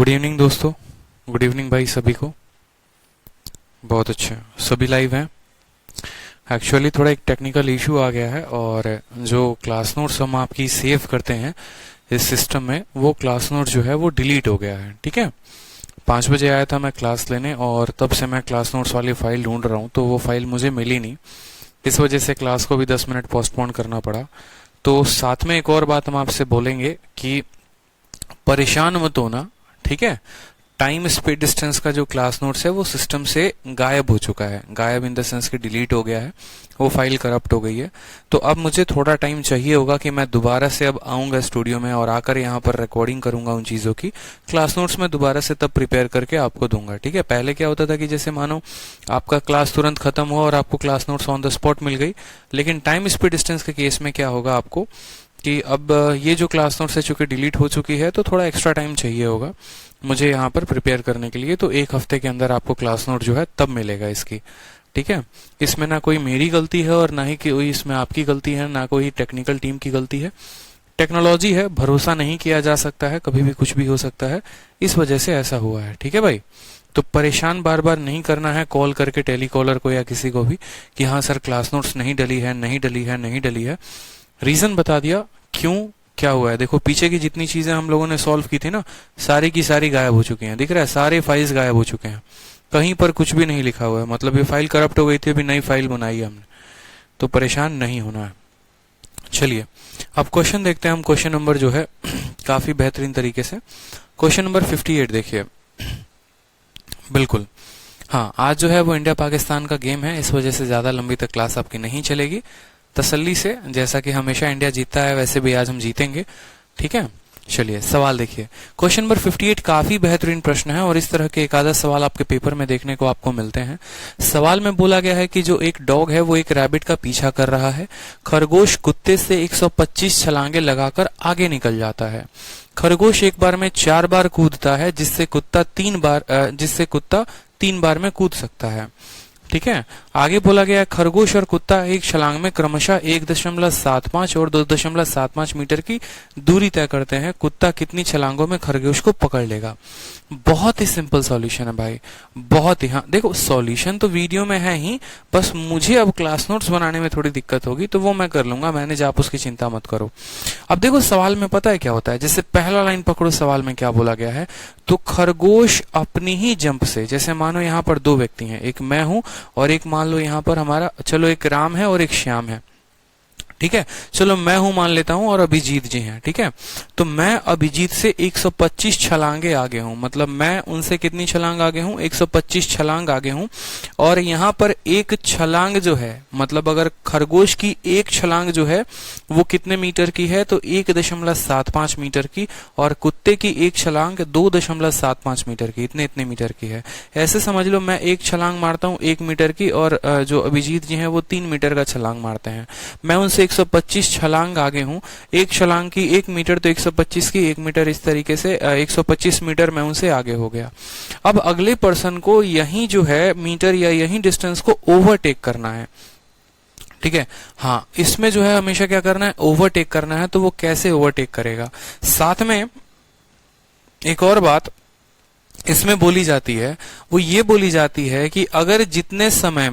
Good evening दोस्तों। Good evening भाई सभी को। बहुत अच्छा, सभी लाइव हैं। एक्चुअली थोड़ा एक टेक्निकल इशू आ गया है और जो क्लास नोट्स हम आपकी सेव करते हैं इस सिस्टम में, वो क्लास नोट जो है वो डिलीट हो गया है। ठीक है, 5 बजे आया था मैं क्लास लेने और तब से मैं क्लास नोट्स वाली फाइल ढूंढ रहा हूँ, तो वो फाइल मुझे मिली नहीं। इस वजह से क्लास को भी 10 मिनट पोस्टपोन करना पड़ा। तो साथ में एक और बात हम आपसे बोलेंगे कि परेशान मत होना, ठीक है। टाइम स्पीड डिस्टेंस का जो क्लास नोट्स है वो सिस्टम से गायब हो चुका है। गायब इन द सेंस कि डिलीट हो गया है, वो फाइल करप्ट हो गई है। तो अब मुझे थोड़ा टाइम चाहिए होगा कि मैं दोबारा से अब आऊंगा स्टूडियो में और आकर यहाँ पर रिकॉर्डिंग करूंगा उन चीजों की। क्लास नोट्स में दोबारा से तब प्रिपेयर करके आपको दूंगा। ठीक है, पहले क्या होता था कि जैसे मानो आपका क्लास तुरंत खत्म हुआ और आपको class notes on the spot मिल गई, लेकिन टाइम स्पीड डिस्टेंस के केस में क्या होगा आपको कि अब ये जो क्लास नोट्स है चूंकि डिलीट हो चुकी है, तो थोड़ा एक्स्ट्रा टाइम चाहिए होगा मुझे यहाँ पर प्रिपेयर करने के लिए। तो 1 हफ्ते के अंदर आपको क्लास नोट जो है तब मिलेगा इसकी। ठीक है, इसमें ना कोई मेरी गलती है और ना ही कोई इसमें आपकी गलती है, ना कोई टेक्निकल टीम की गलती है। टेक्नोलॉजी है, भरोसा नहीं किया जा सकता है, कभी भी कुछ भी हो सकता है, इस वजह से ऐसा हुआ है। ठीक है भाई, तो परेशान बार बार नहीं करना है कॉल करके टेलीकॉलर को या किसी को भी कि हाँ सर क्लास नोट्स नहीं डली है, नहीं डली है, नहीं डली है। रीजन बता दिया क्यों क्या हुआ है। देखो पीछे की जितनी चीजें हम लोगों ने सॉल्व की थी ना, सारी की सारी गायब हो चुकी हैं। दिख रहा है, सारे फाइल्स गायब हो चुके हैं, कहीं पर कुछ भी नहीं लिखा हुआ है। मतलब ये फाइल करप्ट हो गई थी, अभी नई फाइल बनाई है हमने। तो परेशान नहीं होना है। चलिए अब क्वेश्चन देखते हैं हम। क्वेश्चन नंबर जो है काफी बेहतरीन तरीके से क्वेश्चन नंबर 58 देखिए। बिल्कुल हाँ, आज जो है वो इंडिया पाकिस्तान का गेम है, इस वजह से ज्यादा लंबी तक क्लास आपकी नहीं चलेगी। तसल्ली से, जैसा कि हमेशा इंडिया जीतता है वैसे भी आज हम जीतेंगे। ठीक है, चलिए सवाल देखिए। क्वेश्चन नंबर 58 काफी बेहतरीन प्रश्न है और इस तरह के एक आधा सवाल आपके पेपर में देखने को आपको मिलते हैं। सवाल में बोला गया है कि जो एक डॉग है वो एक रैबिट का पीछा कर रहा है। खरगोश कुत्ते से 125 छलांगे लगाकर आगे निकल जाता है। खरगोश एक बार में 4 बार कूदता है, जिससे कुत्ता 3 बार में कूद सकता है। ठीक है, आगे बोला गया है खरगोश और कुत्ता एक छलांग में क्रमशः 1.75 और 2.75 मीटर की दूरी तय करते हैं। कुत्ता कितनी छलांगों में खरगोश को पकड़ लेगा? बहुत ही सिंपल सॉल्यूशन है भाई, बहुत ही। हाँ देखो, सॉल्यूशन तो वीडियो में है ही, बस मुझे अब क्लास नोट्स बनाने में थोड़ी दिक्कत होगी, तो वो मैं कर लूंगा मैनेज, आप उसकी चिंता मत करो। अब देखो सवाल में पता है क्या होता है, जैसे पहला लाइन पकड़ो, सवाल में क्या बोला गया है, तो खरगोश अपनी ही जंप से, जैसे मानो यहाँ पर 2 व्यक्ति हैं, एक मैं हूं और एक मान लो यहाँ पर हमारा, चलो एक राम है और एक श्याम है। ठीक है, चलो मैं हूं मान लेता हूं और अभिजीत जी हैं। ठीक है, तो मैं अभिजीत से 125 छलांगे आगे हूं, मतलब मैं उनसे कितनी छलांग आगे हूं? 125 छलांग आगे हूं। और यहाँ पर एक छलांग जो है, मतलब अगर खरगोश की एक छलांग जो है वो कितने मीटर की है? तो 1.75 मीटर की, और कुत्ते की एक छलांग 2.75 मीटर की, इतने मीटर की है। ऐसे समझ लो मैं एक छलांग मारता हूँ 1 मीटर की और जो अभिजीत जी हैं वो 3 मीटर का छलांग मारते हैं। मैं उनसे 125 छलांग आगे हूं। एक छलांग की 1 मीटर, तो 125 की 1 मीटर, इस तरीके से 125 मीटर मैं उनसे आगे हो गया। अब अगले पर्सन को यही जो है मीटर या यही डिस्टेंस को ओवरटेक करना है। ठीक है, हाँ इसमें जो है हमेशा क्या करना है? ओवरटेक करना है। तो वो कैसे ओवरटेक करेगा? साथ में एक और बात इसमें बोली जाती है, वो ये बोली जाती है कि अगर जितने समय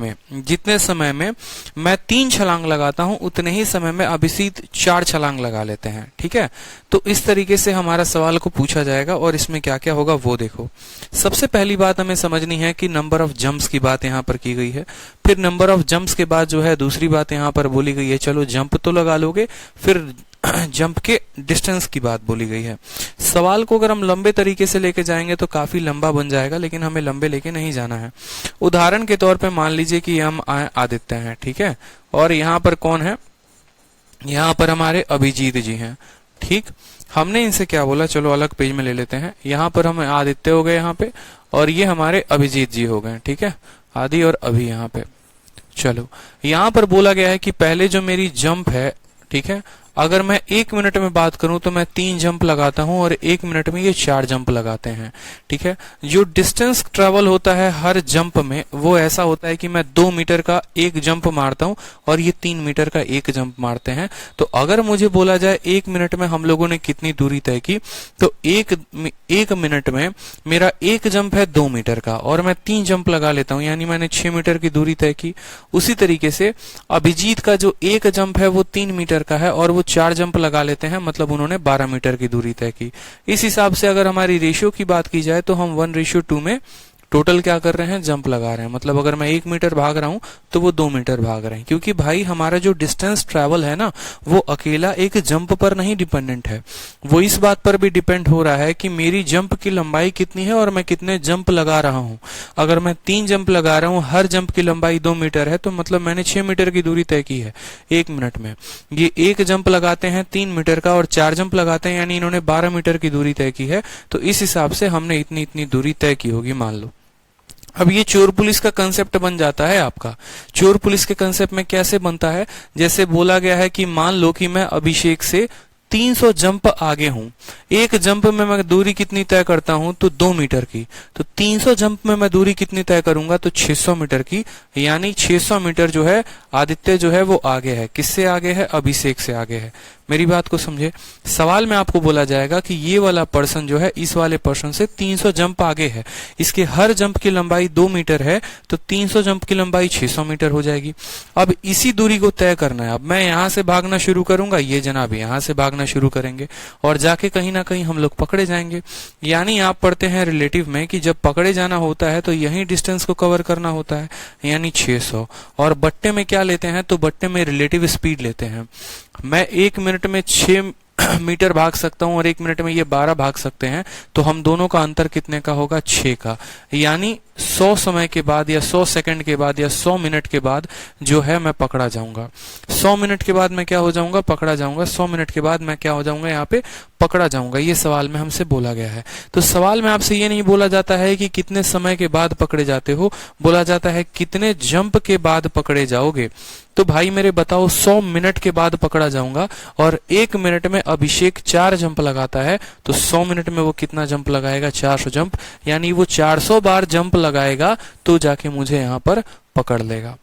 में मैं 3 छलांग लगाता हूं, उतने ही समय में अभिजीत 4 छलांग लगा लेते हैं। ठीक है, तो इस तरीके से हमारा सवाल को पूछा जाएगा और इसमें क्या क्या होगा वो देखो। सबसे पहली बात हमें समझनी है कि नंबर ऑफ जंप्स की बात यहाँ पर की गई है। फिर नंबर ऑफ जंप्स के बाद जो है दूसरी बात यहाँ पर बोली गई है, चलो जंप तो लगा लोगे, फिर जंप के डिस्टेंस की बात बोली गई है। सवाल को अगर हम लंबे तरीके से लेके जाएंगे तो काफी लंबा बन जाएगा, लेकिन हमें लंबे लेके नहीं जाना है। उदाहरण के तौर पे मान लीजिए कि हम आदित्य हैं, ठीक है, और यहाँ पर कौन है? यहाँ पर हमारे अभिजीत जी हैं। ठीक, हमने इनसे क्या बोला, चलो अलग पेज में ले लेते हैं। यहाँ पर हम आदित्य हो गए यहाँ पे, और ये हमारे अभिजीत जी हो गए। ठीक है, आदि और अभी यहाँ पे। चलो यहाँ पर बोला गया है कि पहले जो मेरी जंप है, ठीक है, अगर मैं 1 मिनट में बात करूं तो मैं 3 जंप लगाता हूं और 1 मिनट में ये 4 जंप लगाते हैं। ठीक है, जो डिस्टेंस ट्रेवल होता है हर जंप में वो ऐसा होता है कि मैं 2 मीटर का एक जंप मारता हूं और ये 3 मीटर का एक जंप मारते हैं। तो अगर मुझे बोला जाए 1 मिनट में हम लोगों ने कितनी दूरी तय की, तो 1 मिनट में मेरा एक जंप है 2 मीटर का और मैं 3 जंप लगा लेता हूं, यानी मैंने 6 मीटर की दूरी तय की। उसी तरीके से अभिजीत का जो एक जंप है वो 3 मीटर का है और वो 4 जंप लगा लेते हैं, मतलब उन्होंने 12 मीटर की दूरी तय की। इस हिसाब से अगर हमारी रेशियो की बात की जाए तो हम 1:2 में टोटल क्या कर रहे हैं, जंप लगा रहे हैं। मतलब अगर मैं 1 मीटर भाग रहा हूं तो वो 2 मीटर भाग रहे हैं, क्योंकि भाई हमारा जो डिस्टेंस ट्रैवल है ना, वो अकेला एक जंप पर नहीं डिपेंडेंट है, वो इस बात पर भी डिपेंड हो रहा है कि मेरी जंप की लंबाई कितनी है और मैं कितने जंप लगा रहा हूं। अगर मैं 3 जंप लगा रहा हूं, हर जंप की लंबाई 2 मीटर है, तो मतलब मैंने 6 मीटर की दूरी तय की है 1 मिनट में। ये एक जंप लगाते हैं 3 मीटर का और 4 जंप लगाते हैं, यानी इन्होंने 12 मीटर की दूरी तय की है। तो इस हिसाब से हमने इतनी इतनी दूरी तय की होगी, मान लो। अब ये चोर पुलिस का कंसेप्ट बन जाता है आपका। चोर पुलिस के कंसेप्ट में कैसे बनता है, जैसे बोला गया है कि मान लो कि मैं अभिषेक से 300 जंप आगे हूं। एक जंप में मैं दूरी कितनी तय करता हूं, तो 2 मीटर की। तो 300 जंप में मैं दूरी कितनी तय करूंगा, तो 600 मीटर की। यानी 600 मीटर जो है आदित्य जो है वो आगे है। किससे आगे है, अभिषेक से आगे है। मेरी बात को समझे। सवाल में आपको बोला जाएगा कि ये वाला पर्सन जो है इस वाले पर्सन से 300 जंप आगे है, इसके हर जंप की लंबाई 2 मीटर है, तो 300 जंप की लंबाई 600 मीटर हो जाएगी। अब इसी दूरी को तय करना है। अब मैं यहां से भागना शुरू करूंगा, ये जनाब यहां से भागना शुरू करेंगे और जाके कहीं ना कहीं हम लोग पकड़े जाएंगे। यानी आप पढ़ते हैं रिलेटिव में कि जब पकड़े जाना होता है तो यही डिस्टेंस को कवर करना होता है, यानी 600। और बट्टे में क्या लेते हैं, तो बट्टे में रिलेटिव स्पीड लेते हैं। मैं 1 मिनट में 6 मीटर भाग सकता हूं और 1 मिनट में ये 12 भाग सकते हैं, तो हम दोनों का अंतर कितने का होगा, 6 का। यानी 100 समय के बाद या 100 सेकंड के बाद या 100 मिनट के बाद जो है मैं पकड़ा जाऊंगा। 100 मिनट के बाद मैं क्या हो जाऊंगा, पकड़ा जाऊंगा। 100 मिनट के बाद मैं क्या हो जाऊंगा, यहाँ पे पकड़ा जाऊंगा। ये सवाल में हमसे बोला गया है। तो सवाल में आपसे ये नहीं बोला जाता है कि कितने समय के बाद पकड़े जाते हो, बोला जाता है कितने जंप के बाद पकड़े जाओगे। तो भाई मेरे बताओ, 100 मिनट के बाद पकड़ा जाऊंगा और 1 मिनट में अभिषेक 4 जंप लगाता है, तो 100 मिनट में वो कितना जंप लगाएगा, 400 जंप। यानी वो 400 बार जंप लगाएगा तो जाके मुझे यहाँ पर पकड़ लेगा,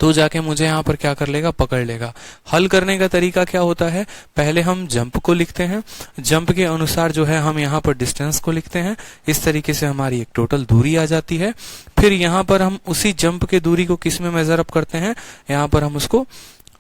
तो जाके मुझे यहाँ पर क्या कर लेगा, पकड़ लेगा। हल करने का तरीका क्या होता है, पहले हम जंप को लिखते हैं, जंप के अनुसार जो है हम यहाँ पर डिस्टेंस को लिखते हैं। इस तरीके से हमारी एक टोटल दूरी आ जाती है। फिर यहाँ पर हम उसी जंप के दूरी को किस में मेजर अप करते हैं, यहाँ पर हम उसको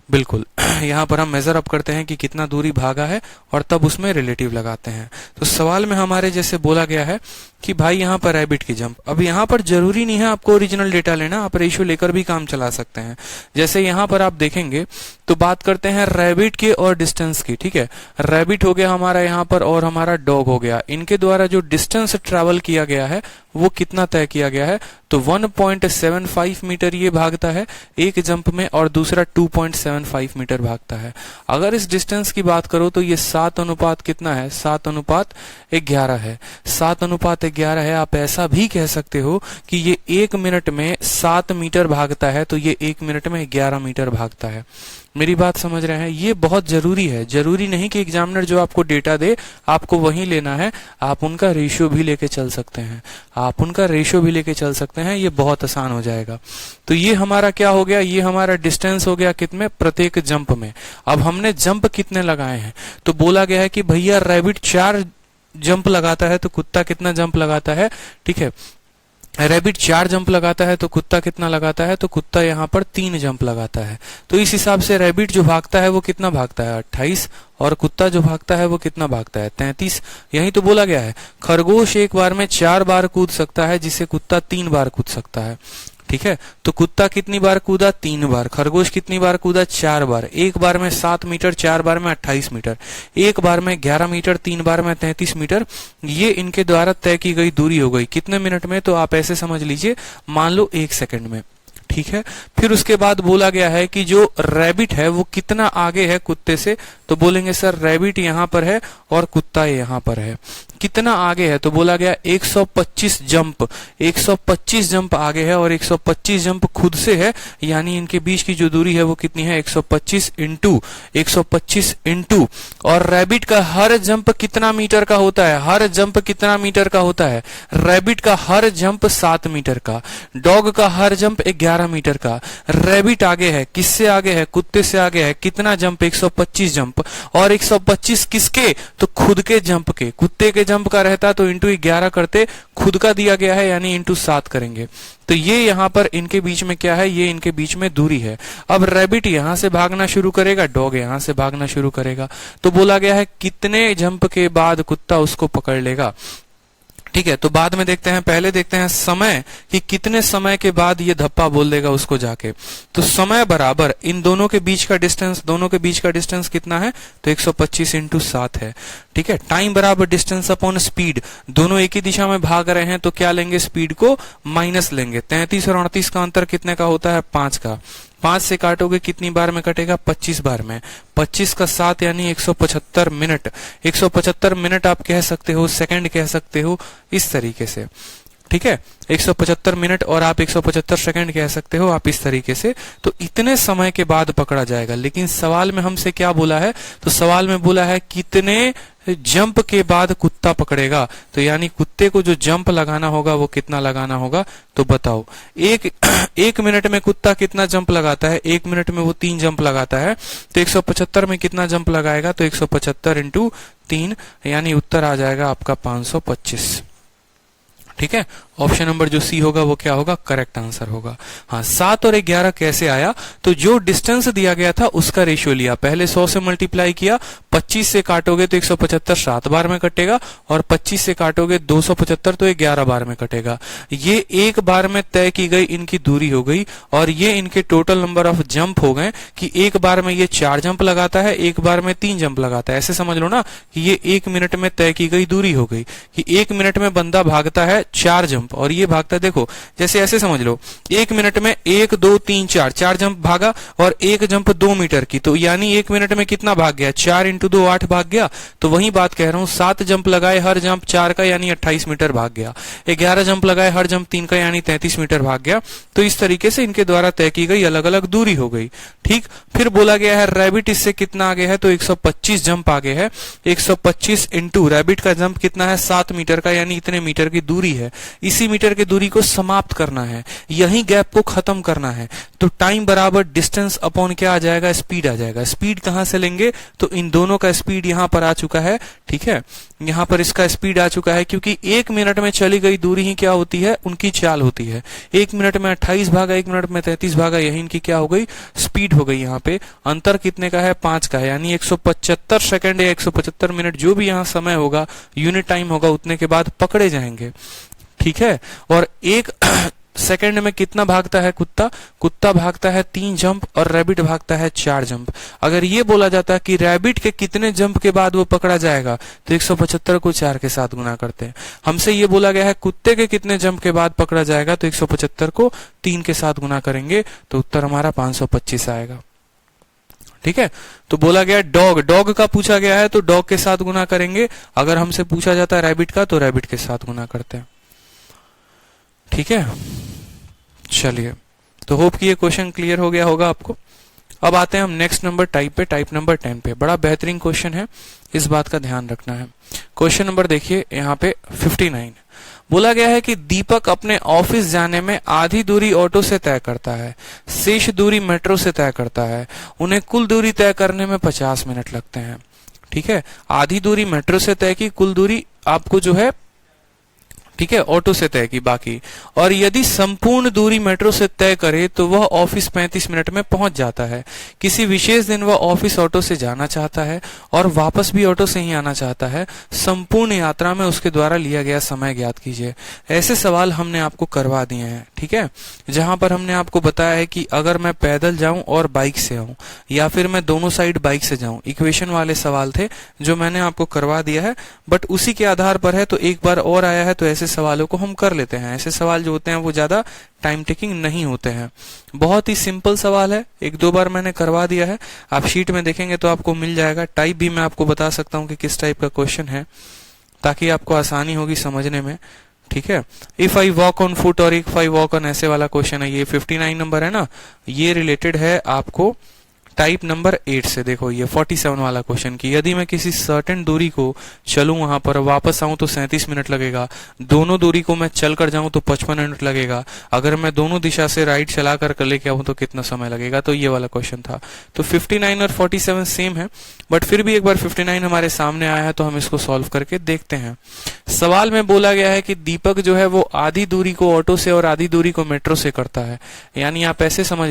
बिल्कुल यहाँ पर हम मेजर अप करते हैं कि कितना दूरी भागा है और तब उसमें रिलेटिव लगाते हैं। तो सवाल में हमारे जैसे बोला गया है कि भाई यहाँ पर रैबिट की जंप। अब यहाँ पर जरूरी नहीं है आपको ओरिजिनल डेटा लेना, आप रेशियो लेकर भी काम चला सकते हैं। जैसे यहाँ पर आप देखेंगे तो बात करते हैं रैबिट के और डिस्टेंस की, ठीक है। रैबिट हो गया हमारा यहाँ पर और हमारा डॉग हो गया। इनके द्वारा जो डिस्टेंस ट्रेवल किया गया है वो कितना तय किया गया है, तो 1.75 मीटर ये भागता है एक जंप में और दूसरा 2.75 मीटर भागता है। अगर इस डिस्टेंस की बात करो तो ये 7 अनुपात कितना है, 7:11 है। 7:11 है। आप ऐसा भी कह सकते हो कि ये 1 मिनट में 7 मीटर भागता है, तो ये 1 मिनट में 11 मीटर भागता है। मेरी बात समझ रहे हैं, ये बहुत जरूरी है। जरूरी नहीं कि एग्जामिनर जो आपको डेटा दे आपको वही लेना है, आप उनका रेशियो भी लेके चल सकते हैं, आप उनका रेशियो भी लेके चल सकते हैं, ये बहुत आसान हो जाएगा। तो ये हमारा क्या हो गया, ये हमारा डिस्टेंस हो गया कितने, प्रत्येक जंप में। अब हमने जंप कितने लगाए हैं, तो बोला गया है कि भैया रैबिट 4 जंप लगाता है तो कुत्ता कितना जंप लगाता है, ठीक है। रैबिट 4 जंप लगाता है तो कुत्ता कितना लगाता है, तो कुत्ता यहाँ पर 3 जंप लगाता है। तो इस हिसाब से रैबिट जो भागता है वो कितना भागता है, 28, और कुत्ता जो भागता है वो कितना भागता है, 33। यही तो बोला गया है। खरगोश एक बार में 4 बार कूद सकता है जिसे कुत्ता 3 बार कूद सकता है, ठीक है। तो कुत्ता कितनी बार कूदा, 3 बार। खरगोश कितनी बार कूदा, 4 बार। एक बार में 7 मीटर, 4 बार में 28 मीटर, एक बार में 11 मीटर, 3 बार में 33 मीटर। ये इनके द्वारा तय की गई दूरी हो गई कितने मिनट में, तो आप ऐसे समझ लीजिए, मान लो 1 सेकंड में, ठीक है। फिर उसके बाद बोला गया है कि जो रैबिट है वो कितना आगे है कुत्ते से, तो बोलेंगे सर रैबिट यहाँ पर है और कुत्ता यहाँ पर है, कितना आगे है, तो बोला गया 125 जंप। 125 जंप आगे है और 125 जंप खुद से है, यानी इनके बीच की जो दूरी है वो कितनी है, 125 इंटू और रैबिट का हर जंप कितना मीटर का होता है, हर जंप कितना मीटर का होता है, रैबिट का हर जंप 7 मीटर का, डॉग का हर जंप 11 11 मीटर का। रैबिट आगे है, किससे आगे है? कुत्ते से आगे है। कितना जंप? 125 जंप। और 125 किसके? तो खुद के जंप के। कुत्ते के जंप का रहता तो इंटू 11 करते, खुद का दिया गया है यानी इंटू 7 करेंगे। तो ये यहाँ पर इनके बीच में क्या है? ये इनके बीच में दूरी है। अब रैबिट यहां से भागना शुरू करेगा, डॉग यहां से भागना शुरू करेगा। तो बोला गया है कितने जंप के बाद कुत्ता उसको पकड़ लेगा। ठीक है, तो बाद में देखते हैं, पहले देखते हैं समय कि कितने समय के बाद ये धप्पा बोल देगा उसको जाके। तो समय बराबर इन दोनों के बीच का डिस्टेंस, दोनों के बीच का डिस्टेंस कितना है? तो 125 इंटू 7 है। ठीक है, टाइम बराबर डिस्टेंस अपॉन स्पीड, दोनों एक ही दिशा में भाग रहे हैं तो क्या लेंगे? स्पीड को माइनस लेंगे। 33 और 38 का अंतर कितने का होता है? 5 का। 5 से काटोगे कितनी बार में कटेगा? 25 बार में। 25 का 7 यानी 175 मिनट। 175 मिनट आप कह सकते हो, सेकंड कह सकते हो, इस तरीके से। ठीक है, 175 मिनट और आप 175 सेकंड कह सकते हो आप इस तरीके से। तो इतने समय के बाद पकड़ा जाएगा। लेकिन सवाल में हमसे क्या बोला है? तो सवाल में बोला है कितने जंप के बाद कुत्ता पकड़ेगा। तो यानी कुत्ते को जो जंप लगाना होगा वो कितना लगाना होगा? तो बताओ। एक मिनट में कुत्ता कितना जंप लगाता है? 1 मिनट में वो 3 जंप लगाता है। तो 175 में कितना जंप लगाएगा? तो 175 इंटू 3 यानी उत्तर आ जाएगा आपका 525। ठीक है, ऑप्शन नंबर जो सी होगा वो क्या होगा? करेक्ट आंसर होगा। हाँ, 7 और 11 कैसे आया? तो जो डिस्टेंस दिया गया था उसका रेशियो लिया, पहले 100 से मल्टीप्लाई किया, 25 से काटोगे तो 175 7 बार में कटेगा, और 25 से काटोगे 275 तो 11 बार में कटेगा। ये एक बार में तय की गई इनकी दूरी हो गई, और ये इनके टोटल नंबर ऑफ जंप हो गए कि एक बार में ये 4 जंप लगाता है, एक बार में 3 जंप लगाता है। ऐसे समझ लो ना कि ये 1 मिनट में तय की गई दूरी हो गई कि 1 मिनट में बंदा भागता है 4 जंप, और ये भागता है, देखो जैसे ऐसे समझ लो, 1 मिनट में 1 2 3 4 जंप भागा, और एक जंप 2 मीटर की, तो यानी 1 मिनट में कितना भाग गया? 4 इंटू 2 8 भाग गया। तो वही बात कह रहा हूं, 7 जंप लगाए हर जंप 4 का यानी 28 मीटर भाग गया। 11 जंप लगाए हर जंप 3 का यानी 33 मीटर भाग गया। तो इस तरीके से इनके द्वारा तय की गई अलग अलग दूरी हो गई। ठीक, फिर बोला गया है रैबिट इससे कितना आगे है? तो 125 जंप आगे है। 125 इंटू रैबिट का जंप कितना है? 7 मीटर का, यानी इतने मीटर की दूरी है। इसी मीटर की दूरी को समाप्त करना है, यही गैप को खत्म करना है। तो टाइम बराबर डिस्टेंस अपॉन क्या आ जाएगा? स्पीड आ जाएगा। स्पीड कहां से लेंगे? तो इन दोनों का स्पीड यहां पर आ चुका है। ठीक है, यहां पर इसका स्पीड आ चुका है, क्योंकि 1 मिनट में चली गई दूरी ही क्या होती है? उनकी चाल होती है। 1 मिनट में 28 भागा, 1 मिनट में 33 भागा, यही इनकी क्या हो गई? स्पीड हो गई। यहाँ पे अंतर कितने का है? 5 का है, यानी 175 सेकंड या 175 मिनट जो भी यहाँ समय होगा, यूनिट टाइम होगा, उतने के बाद पकड़े जाएंगे। ठीक है, और 1 सेकंड में कितना भागता है कुत्ता? कुत्ता भागता है 3 जंप और रैबिट भागता है 4 जंप। अगर ये बोला जाता है कि रैबिट के कितने जंप के बाद वो पकड़ा जाएगा, तो 175 को 4 के साथ गुना करते हैं। हमसे ये बोला गया है कुत्ते के कितने जंप के बाद पकड़ा जाएगा, तो 175 को 3 के साथ गुना करेंगे तो उत्तर हमारा 525 आएगा। ठीक है, तो बोला गया डॉग, डॉग का पूछा गया है तो डॉग के साथ गुना करेंगे। अगर हमसे पूछा जाता है रैबिट का, तो रैबिट के साथ गुना करते हैं। ठीक है, चलिए, तो होप कि ये क्वेश्चन क्लियर हो गया होगा आपको। अब आते हैं हम नेक्स्ट नंबर टाइप पे, टाइप नंबर 10 पे। बड़ा बेहतरीन क्वेश्चन है, इस बात का ध्यान रखना है। क्वेश्चन नंबर देखिए यहाँ पे 59। बोला गया है कि दीपक अपने ऑफिस जाने में आधी दूरी ऑटो से तय करता है, शेष दूरी मेट्रो से तय करता है। उन्हें कुल दूरी तय करने में 50 मिनट लगते हैं। ठीक है, आधी दूरी मेट्रो से तय की, कुल दूरी आपको जो है, ठीक है, ऑटो से तय की बाकी। और यदि संपूर्ण दूरी मेट्रो से तय करे तो वह ऑफिस 35 मिनट में पहुंच जाता है। किसी विशेष दिन वह ऑफिस ऑटो से जाना चाहता है और वापस भी ऑटो से ही आना चाहता है। संपूर्ण यात्रा में उसके द्वारा लिया गया समय ज्ञात कीजिए। ऐसे सवाल हमने आपको करवा दिए हैं। ठीक है, जहां पर हमने आपको बताया है कि अगर मैं पैदल जाऊं और बाइक से आऊं, या फिर मैं दोनों साइड बाइक से जाऊं, इक्वेशन वाले सवाल थे जो मैंने आपको करवा दिया है। बट उसी के आधार पर है, तो एक बार और आया है, तो ऐसे सवालों को हम कर लेते हैं। ऐसे सवाल जो होते हैं वो ज्यादा टाइम टेकिंग नहीं होते हैं। बहुत ही सिंपल सवाल है, 1-2 बार मैंने करवा दिया है, आप शीट में देखेंगे तो आपको मिल जाएगा। टाइप भी मैं आपको बता सकता हूं कि किस टाइप का क्वेश्चन है, ताकि आपको आसानी होगी समझने में। ठीक है, if I walk on foot और इफ आई वॉक ऑन, ऐसे वाला क्वेश्चन है। ये 59 नंबर है ना, ये रिलेटेड है आपको टाइप नंबर 8 से। देखो ये 47 वाला क्वेश्चन की यदि मैं किसी सर्टेन दूरी को चलूं, वहां पर वापस आऊं तो 37 मिनट लगेगा, दोनों दूरी को मैं चल कर जाऊं तो 55 मिनट लगेगा, अगर मैं दोनों दिशा से राइट चला कर लेके आऊं तो कितना समय लगेगा। तो ये वाला क्वेश्चन था। तो 59 और 47 सेम है, बट फिर भी एक बार 59 हमारे सामने आया है तो हम इसको सॉल्व करके देखते हैं। सवाल में बोला गया है कि दीपक जो है वो आधी दूरी को ऑटो से और आधी दूरी को मेट्रो से करता है। यानी आप ऐसे समझ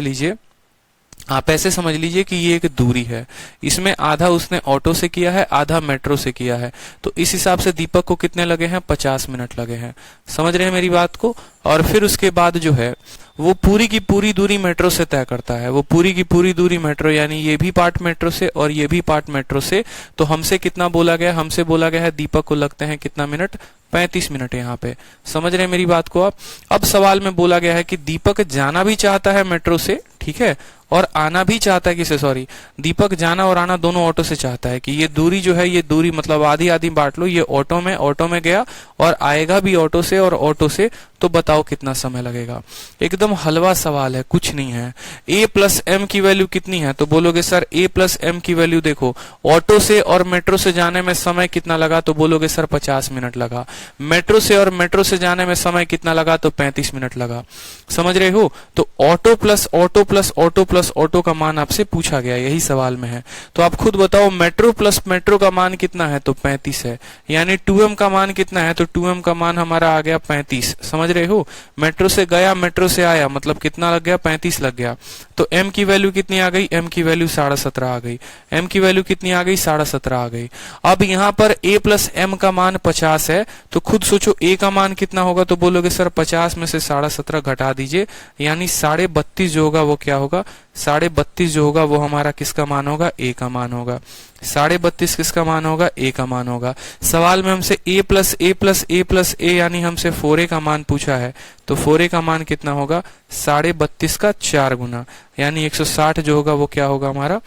लीजिए कि ये एक दूरी है, इसमें आधा उसने ऑटो से किया है, आधा मेट्रो से किया है। तो इस हिसाब से दीपक को कितने लगे हैं, 50 मिनट लगे हैं। समझ रहे हैं मेरी बात को। और फिर उसके बाद जो है वो पूरी की पूरी दूरी मेट्रो से तय करता है, वो पूरी की पूरी दूरी मेट्रो, यानी ये भी पार्ट मेट्रो से और ये भी पार्ट मेट्रो से। तो हमसे कितना बोला गया, हमसे बोला गया है दीपक को लगते हैं कितना मिनट, 35 मिनट। यहाँ पे समझ रहे हैं मेरी बात को आप। अब सवाल में बोला गया है कि दीपक जाना भी चाहता है मेट्रो से, ठीक है, और आना भी चाहता है किसे, सॉरी, दीपक जाना और आना दोनों ऑटो से चाहता है। कि ये दूरी जो है, ये दूरी मतलब आधी आधी बांट लो, ये ऑटो में गया और आएगा भी ऑटो से और ऑटो से। तो बताओ कितना समय लगेगा। एकदम हलवा सवाल है, कुछ नहीं है। a प्लस एम की वैल्यू कितनी है, तो बोलोगे सर a प्लस एम की वैल्यू देखो, ऑटो से और मेट्रो से जाने में समय कितना लगा, तो बोलोगे सर 50 मिनट लगा। मेट्रो से और मेट्रो से जाने में समय कितना लगा, तो 35 मिनट लगा। समझ रहे हो। तो auto plus auto plus auto plus auto का मान आपसे पूछा गया, यही सवाल में है। तो आप खुद बताओ मेट्रो प्लस मेट्रो का मान कितना है, तो 35 है। यानी 2m का मान कितना है, तो 2m का मान हमारा आ गया 35। समझ रहे हो। मेट्रो से गया मेट्रो से आया, मतलब कितना लग गया, 35 लग गया। तो m की वैल्यू कितनी आ गई, m की वैल्यू 17.5 आ गई। m की वैल्यू कितनी आ गई, 17.5 आ गई। अब यहाँ पर a प्लस m का मान 50 है, तो खुद सोचो a का मान कितना होगा, तो बोलोगे सर 50 में से 17.5 घटा दीजिए, यानी 32.5 जो होगा वो क्या होगा, 32.5 जो होगा वो हमारा किसका मान होगा, a का मान होगा। 32.5 किसका मान होगा, a का मान होगा। सवाल में हमसे a plus a plus a plus a यानी हमसे 4a का मान पूछा है, तो 4a का मान कितना होगा, 32.5 का 4 गुना, यानी 160 जो होगा वो क्या होगा हमारा।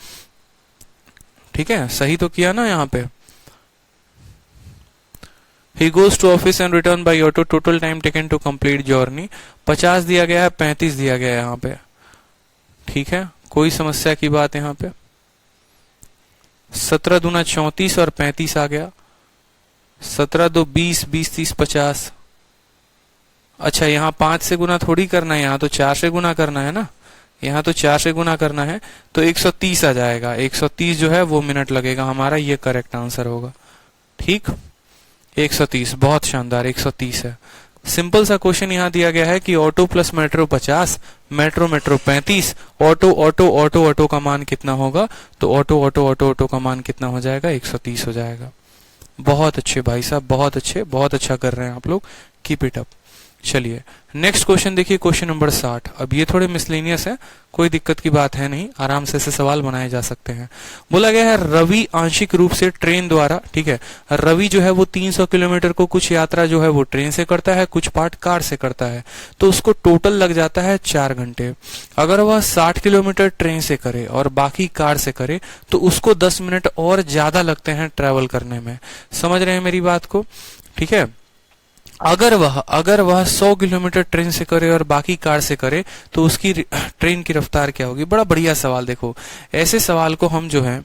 ठीक है, सही तो किया ना यहाँ पे। He goes to office and return by auto. Total time taken to complete journey 50 दिया गया है, 35 दिया गया है यहाँ पे। ठीक है, कोई समस्या की बात यहाँ पे। 17 दूना 34 और 35 आ गया। 17 दो 20, 20 30 50। अच्छा, यहाँ 5 से गुना थोड़ी करना है, यहाँ तो 4 से गुना करना है ना, यहाँ तो 4 से गुना करना है, तो 130 आ जाएगा। 130 जो है वो मिनट लगेगा हमारा, ये करेक्ट आंसर होगा। ठीक, 130, बहुत शानदार, 130 है। सिंपल सा क्वेश्चन यहाँ दिया गया है कि auto plus metro 50, metro metro 35, auto auto auto auto का मान कितना होगा, तो ऑटो ऑटो ऑटो ऑटो का मान कितना हो जाएगा, 130 हो जाएगा। बहुत अच्छे भाई साहब, बहुत अच्छे, बहुत अच्छा कर रहे हैं आप लोग, कीप इट अप। चलिए नेक्स्ट क्वेश्चन देखिए, क्वेश्चन नंबर 60। अब ये थोड़े मिसलेनियस है, कोई दिक्कत की बात है नहीं, आराम से ऐसे सवाल बनाए जा सकते हैं। बोला गया है रवि आंशिक रूप से ट्रेन द्वारा, ठीक है, रवि जो है वो 300 किलोमीटर को कुछ यात्रा जो है वो ट्रेन से करता है, कुछ पार्ट कार से करता है, तो उसको टोटल लग जाता है 4 घंटे। अगर वह 60 किलोमीटर ट्रेन से करे और बाकी कार से करे तो उसको 10 मिनट और ज्यादा लगते हैं ट्रेवल करने में। समझ रहे हैं मेरी बात को। ठीक है, अगर वह 100 किलोमीटर ट्रेन से करे और बाकी कार से करे तो उसकी ट्रेन की रफ्तार क्या होगी। बड़ा बढ़िया सवाल। देखो ऐसे सवाल को हम जो है,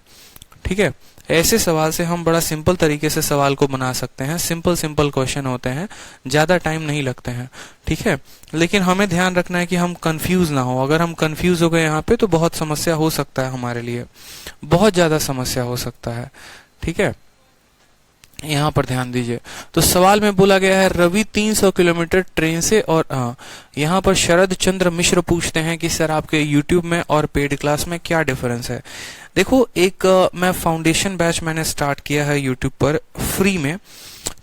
ठीक है, ऐसे सवाल से हम बड़ा सिंपल तरीके से सवाल को बना सकते हैं। सिंपल क्वेश्चन होते हैं, ज्यादा टाइम नहीं लगते हैं। ठीक है, लेकिन हमें ध्यान रखना है कि हम कंफ्यूज ना हो। अगर हम कंफ्यूज हो गए यहाँ पे तो बहुत समस्या हो सकता है, हमारे लिए बहुत ज्यादा समस्या हो सकता है। ठीक है, यहाँ पर ध्यान दीजिए। तो सवाल में बोला गया है रवि 300 किलोमीटर ट्रेन से, और यहाँ पर शरद चंद्र मिश्र पूछते हैं कि सर आपके YouTube में और पेड क्लास में क्या डिफरेंस है। देखो एक मैं फाउंडेशन बैच मैंने स्टार्ट किया है YouTube पर फ्री में,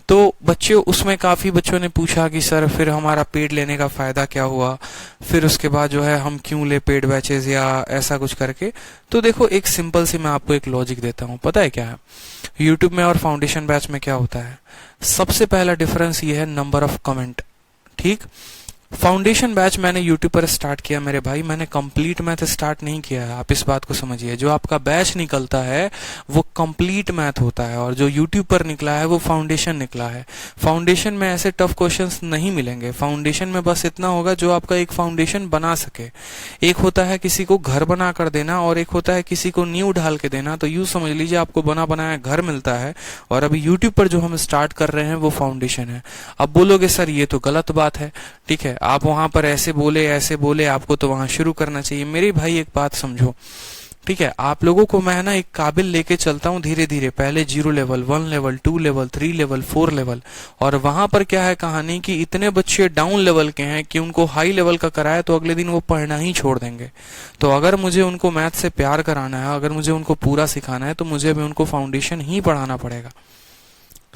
तो बच्चों उसमें काफी बच्चों ने पूछा कि सर फिर हमारा पेड लेने का फायदा क्या हुआ, फिर उसके बाद जो है हम क्यों ले पेड बैचेस या ऐसा कुछ करके। तो देखो एक सिंपल सी मैं आपको एक लॉजिक देता हूँ, पता है क्या है यूट्यूब में और फाउंडेशन बैच में क्या होता है। सबसे पहला डिफरेंस ये है नंबर ऑफ कमेंट। ठीक, फाउंडेशन बैच मैंने यूट्यूब पर स्टार्ट किया मेरे भाई, मैंने कंप्लीट मैथ स्टार्ट नहीं किया है, आप इस बात को समझिए। जो आपका बैच निकलता है वो कंप्लीट मैथ होता है, और जो यूट्यूब पर निकला है वो फाउंडेशन निकला है। फाउंडेशन में ऐसे टफ क्वेश्चंस नहीं मिलेंगे। फाउंडेशन में बस इतना होगा जो आपका एक फाउंडेशन बना सके। एक होता है किसी को घर बना कर देना, और एक होता है किसी को नींव ढाल के देना। तो यूं समझ लीजिए आपको बना बनाया घर मिलता है, और अभी यूट्यूब पर जो हम स्टार्ट कर रहे हैं वो फाउंडेशन है। अब बोलोगे सर ये तो गलत बात है, ठीक है, आप वहां पर ऐसे बोले, आपको तो वहां शुरू करना चाहिए। मेरे भाई एक बात समझो, ठीक है, आप लोगों को मैं ना एक काबिल लेके चलता हूँ धीरे धीरे। पहले 0 level, 1 level, 2 level, 3 level, 4 level, और वहां पर क्या है कहानी कि इतने बच्चे डाउन लेवल के हैं कि उनको हाई लेवल का कराया तो अगले दिन वो पढ़ना ही छोड़ देंगे। तो अगर मुझे उनको मैथ से प्यार कराना है, अगर मुझे उनको पूरा सिखाना है, तो मुझे भी उनको फाउंडेशन ही पढ़ाना पड़ेगा।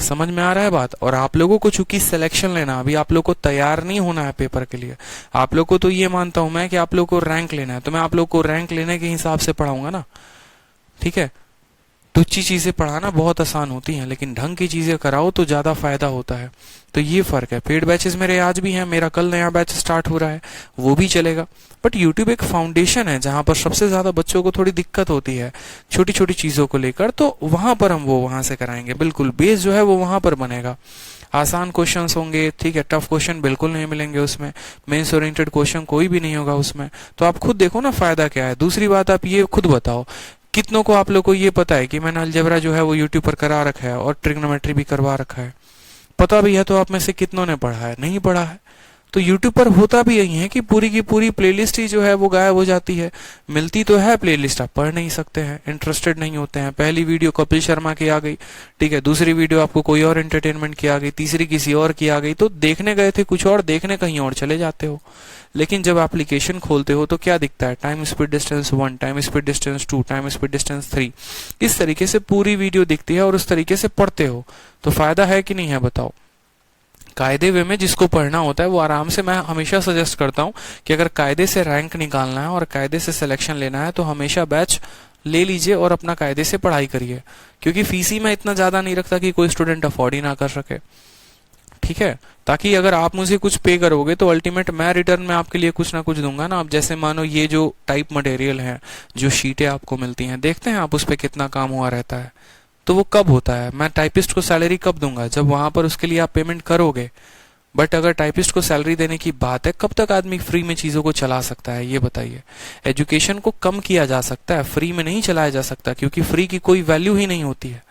समझ में आ रहा है बात। और आप लोगों को चूंकि सिलेक्शन लेना, अभी आप लोग को तैयार नहीं होना है पेपर के लिए। आप लोग को तो ये मानता हूं मैं कि आप लोग को रैंक लेना है, तो मैं आप लोग को रैंक लेने के हिसाब से पढ़ाऊंगा ना, ठीक है। तुच्छी चीजें पढ़ाना बहुत आसान होती हैं, लेकिन ढंग की चीजें कराओ तो ज्यादा फायदा होता है। तो ये फर्क है। पेड बैचेस मेरे आज भी हैं, मेरा कल नया बैच स्टार्ट हो रहा है, वो भी चलेगा। बट यूट्यूब एक फाउंडेशन है जहां पर सबसे ज्यादा बच्चों को थोड़ी दिक्कत होती है छोटी छोटी चीजों को लेकर, तो वहां पर हम वो वहां से कराएंगे। बिल्कुल बेस जो है वो वहां पर बनेगा। आसान क्वेश्चंस होंगे, ठीक है, टफ क्वेश्चन बिल्कुल नहीं मिलेंगे उसमें, मेंस ओरिएंटेड क्वेश्चन कोई भी नहीं होगा उसमें। तो आप खुद देखो ना फायदा क्या है। दूसरी बात, आप ये खुद बताओ कितनों को आप लोग को ये पता है कि मैंने अलजेब्रा जो है वो यूट्यूब पर करा रखा है और ट्रिग्नोमेट्री भी करवा रखा है। पता भी है तो आप में से कितनों ने पढ़ा है? नहीं पढ़ा है। तो यूट्यूब पर होता भी यही है कि पूरी की पूरी प्लेलिस्ट ही जो है वो गायब हो जाती है। मिलती तो है प्लेलिस्ट, आप पढ़ नहीं सकते हैं, इंटरेस्टेड नहीं होते हैं। पहली वीडियो कपिल शर्मा की आ गई, ठीक है, दूसरी वीडियो आपको कोई और एंटरटेनमेंट की आ गई, तीसरी किसी और की आ गई, तो देखने गए थे कुछ और, देखने कहीं और चले जाते हो। लेकिन जब एप्लीकेशन खोलते हो तो क्या दिखता है? Time speed distance 1, time speed distance 2, time speed distance 3, इस तरीके से पूरी वीडियो दिखती है और उस तरीके से पढ़ते हो। तो फायदा है कि नहीं है बताओ? कायदे वे में जिसको पढ़ना होता है वो आराम से, मैं हमेशा सजेस्ट करता हूं कि अगर कायदे से रैंक निकालना है और कायदे से सिलेक्शन लेना है तो हमेशा बैच ले लीजिए और अपना कायदे से पढ़ाई करिए, क्योंकि फीस ही मैं इतना ज्यादा नहीं रखता कि कोई स्टूडेंट अफोर्ड ही ना कर सके, ठीक है। ताकि अगर आप मुझे कुछ पे करोगे तो अल्टीमेट मैं रिटर्न में आपके लिए कुछ ना कुछ दूंगा ना। आप जैसे मानो ये जो टाइप मटेरियल है, जो शीटें आपको मिलती हैं, देखते हैं आप उस पर कितना काम हुआ रहता है, तो वो कब होता है? मैं टाइपिस्ट को सैलरी कब दूंगा? जब वहां पर उसके लिए आप पेमेंट करोगे। बट अगर टाइपिस्ट को सैलरी देने की बात है, कब तक आदमी फ्री में चीजों को चला सकता है ये बताइए। एजुकेशन को कम किया जा सकता है, फ्री में नहीं चलाया जा सकता, क्योंकि फ्री की कोई वैल्यू ही नहीं होती है।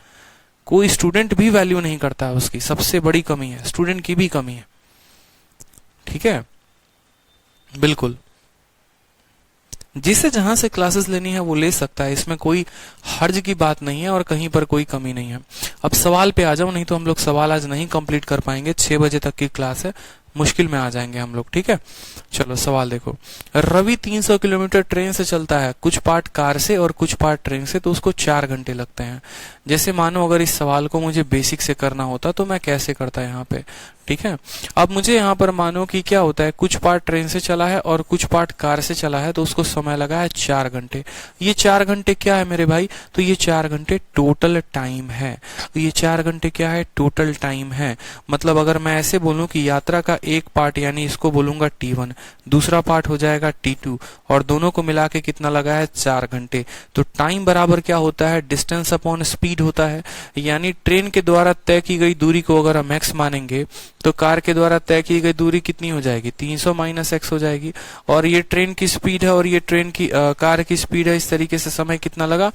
कोई स्टूडेंट भी वैल्यू नहीं करता है उसकी, सबसे बड़ी कमी है, स्टूडेंट की भी कमी है, ठीक है। बिल्कुल, जिसे जहां से क्लासेस लेनी है वो ले सकता है, इसमें कोई हर्ज की बात नहीं है और कहीं पर कोई कमी नहीं है। अब सवाल पे आ जाओ, नहीं तो हम लोग सवाल आज नहीं कंप्लीट कर पाएंगे। 6 बजे तक की क्लास है, मुश्किल में आ जाएंगे हम लोग, ठीक है। चलो सवाल देखो। रवि 300 किलोमीटर ट्रेन से चलता है, कुछ पार्ट कार से और कुछ पार्ट ट्रेन से, तो उसको 4 घंटे लगते हैं। जैसे मानो अगर इस सवाल को मुझे बेसिक से करना होता तो मैं कैसे करता यहाँ पे, ठीक है। अब मुझे यहाँ पर मानो कि क्या होता है, कुछ पार्ट ट्रेन से चला है और कुछ पार्ट कार से चला है, तो उसको समय लगा है 4 घंटे। ये 4 घंटे क्या है मेरे भाई? तो ये 4 घंटे टोटल टाइम है। तो ये 4 घंटे क्या है? टोटल टाइम है। मतलब अगर मैं ऐसे बोलूं कि यात्रा का एक पार्ट, यानी इसको बोलूंगा T1, दूसरा पार्ट हो जाएगा T2, और दोनों को मिला के कितना लगा है? 4 घंटे। तो टाइम बराबर क्या होता है? डिस्टेंस अपॉन स्पीड होता है। यानी ट्रेन के द्वारा तय की गई दूरी को अगर हम x मानेंगे तो कार के द्वारा तय की गई दूरी कितनी हो जाएगी? 300 माइनस x हो जाएगी। और ये ट्रेन की स्पीड है और ये ट्रेन की कार की स्पीड है। इस तरीके से समय कितना लगा?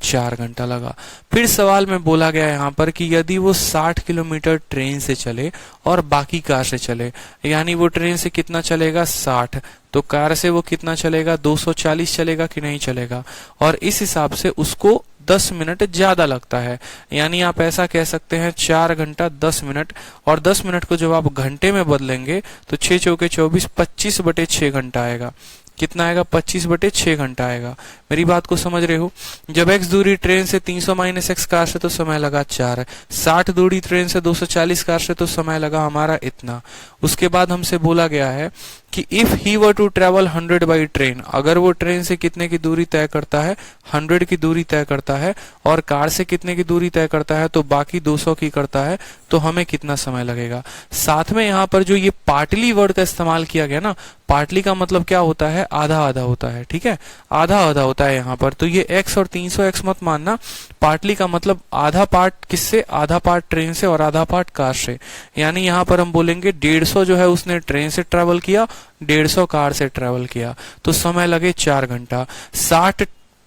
4 घंटा लगा। फिर सवाल में बोला गया यहाँ पर कि यदि वो 60 किलोमीटर ट्रेन से चले और बाकी कार से चले, यानी वो ट्रेन से कितना चलेगा? 60, तो कार से वो कितना चलेगा? 240 चलेगा कि नहीं चलेगा? और इस हिसाब से उसको 10 मिनट ज्यादा लगता है। यानी आप ऐसा कह सकते हैं 4 घंटा 10 मिनट, और 10 मिनट को जब आप घंटे में बदलेंगे तो 6 चौके 24, 25/6 घंटा आएगा। कितना आएगा? 25/6 घंटा आएगा। मेरी बात को समझ रहे हो? जब x दूरी ट्रेन से 300 माइनस x कार से, तो समय लगा 4। 60 दूरी ट्रेन से 240 कार से, तो समय लगा हमारा इतना। उसके बाद हमसे बोला गया है कि if he were to travel 100 by train, अगर वो ट्रेन से कितने की दूरी तय करता है, 100 की दूरी तय करता है, और कार से कितने की दूरी तय करता है तो बाकी 200 की करता है, तो हमें कितना समय लगेगा। साथ में यहाँ पर जो ये पार्टली वर्ड का इस्तेमाल किया गया ना, पार्टली का मतलब क्या होता है, आधा आधा होता है, ठीक है, आधा आधा होता है यहाँ पर। तो ये x और 300x मत मानना, पार्टली का मतलब आधा पार्ट किससे, आधा पार्ट ट्रेन से और आधा पार्ट कार से। यानी यहाँ पर हम बोलेंगे 150 जो है उसने ट्रेन से ट्रेवल किया, 150 कार से ट्रेवल किया, तो समय लगे 4 घंटा। 60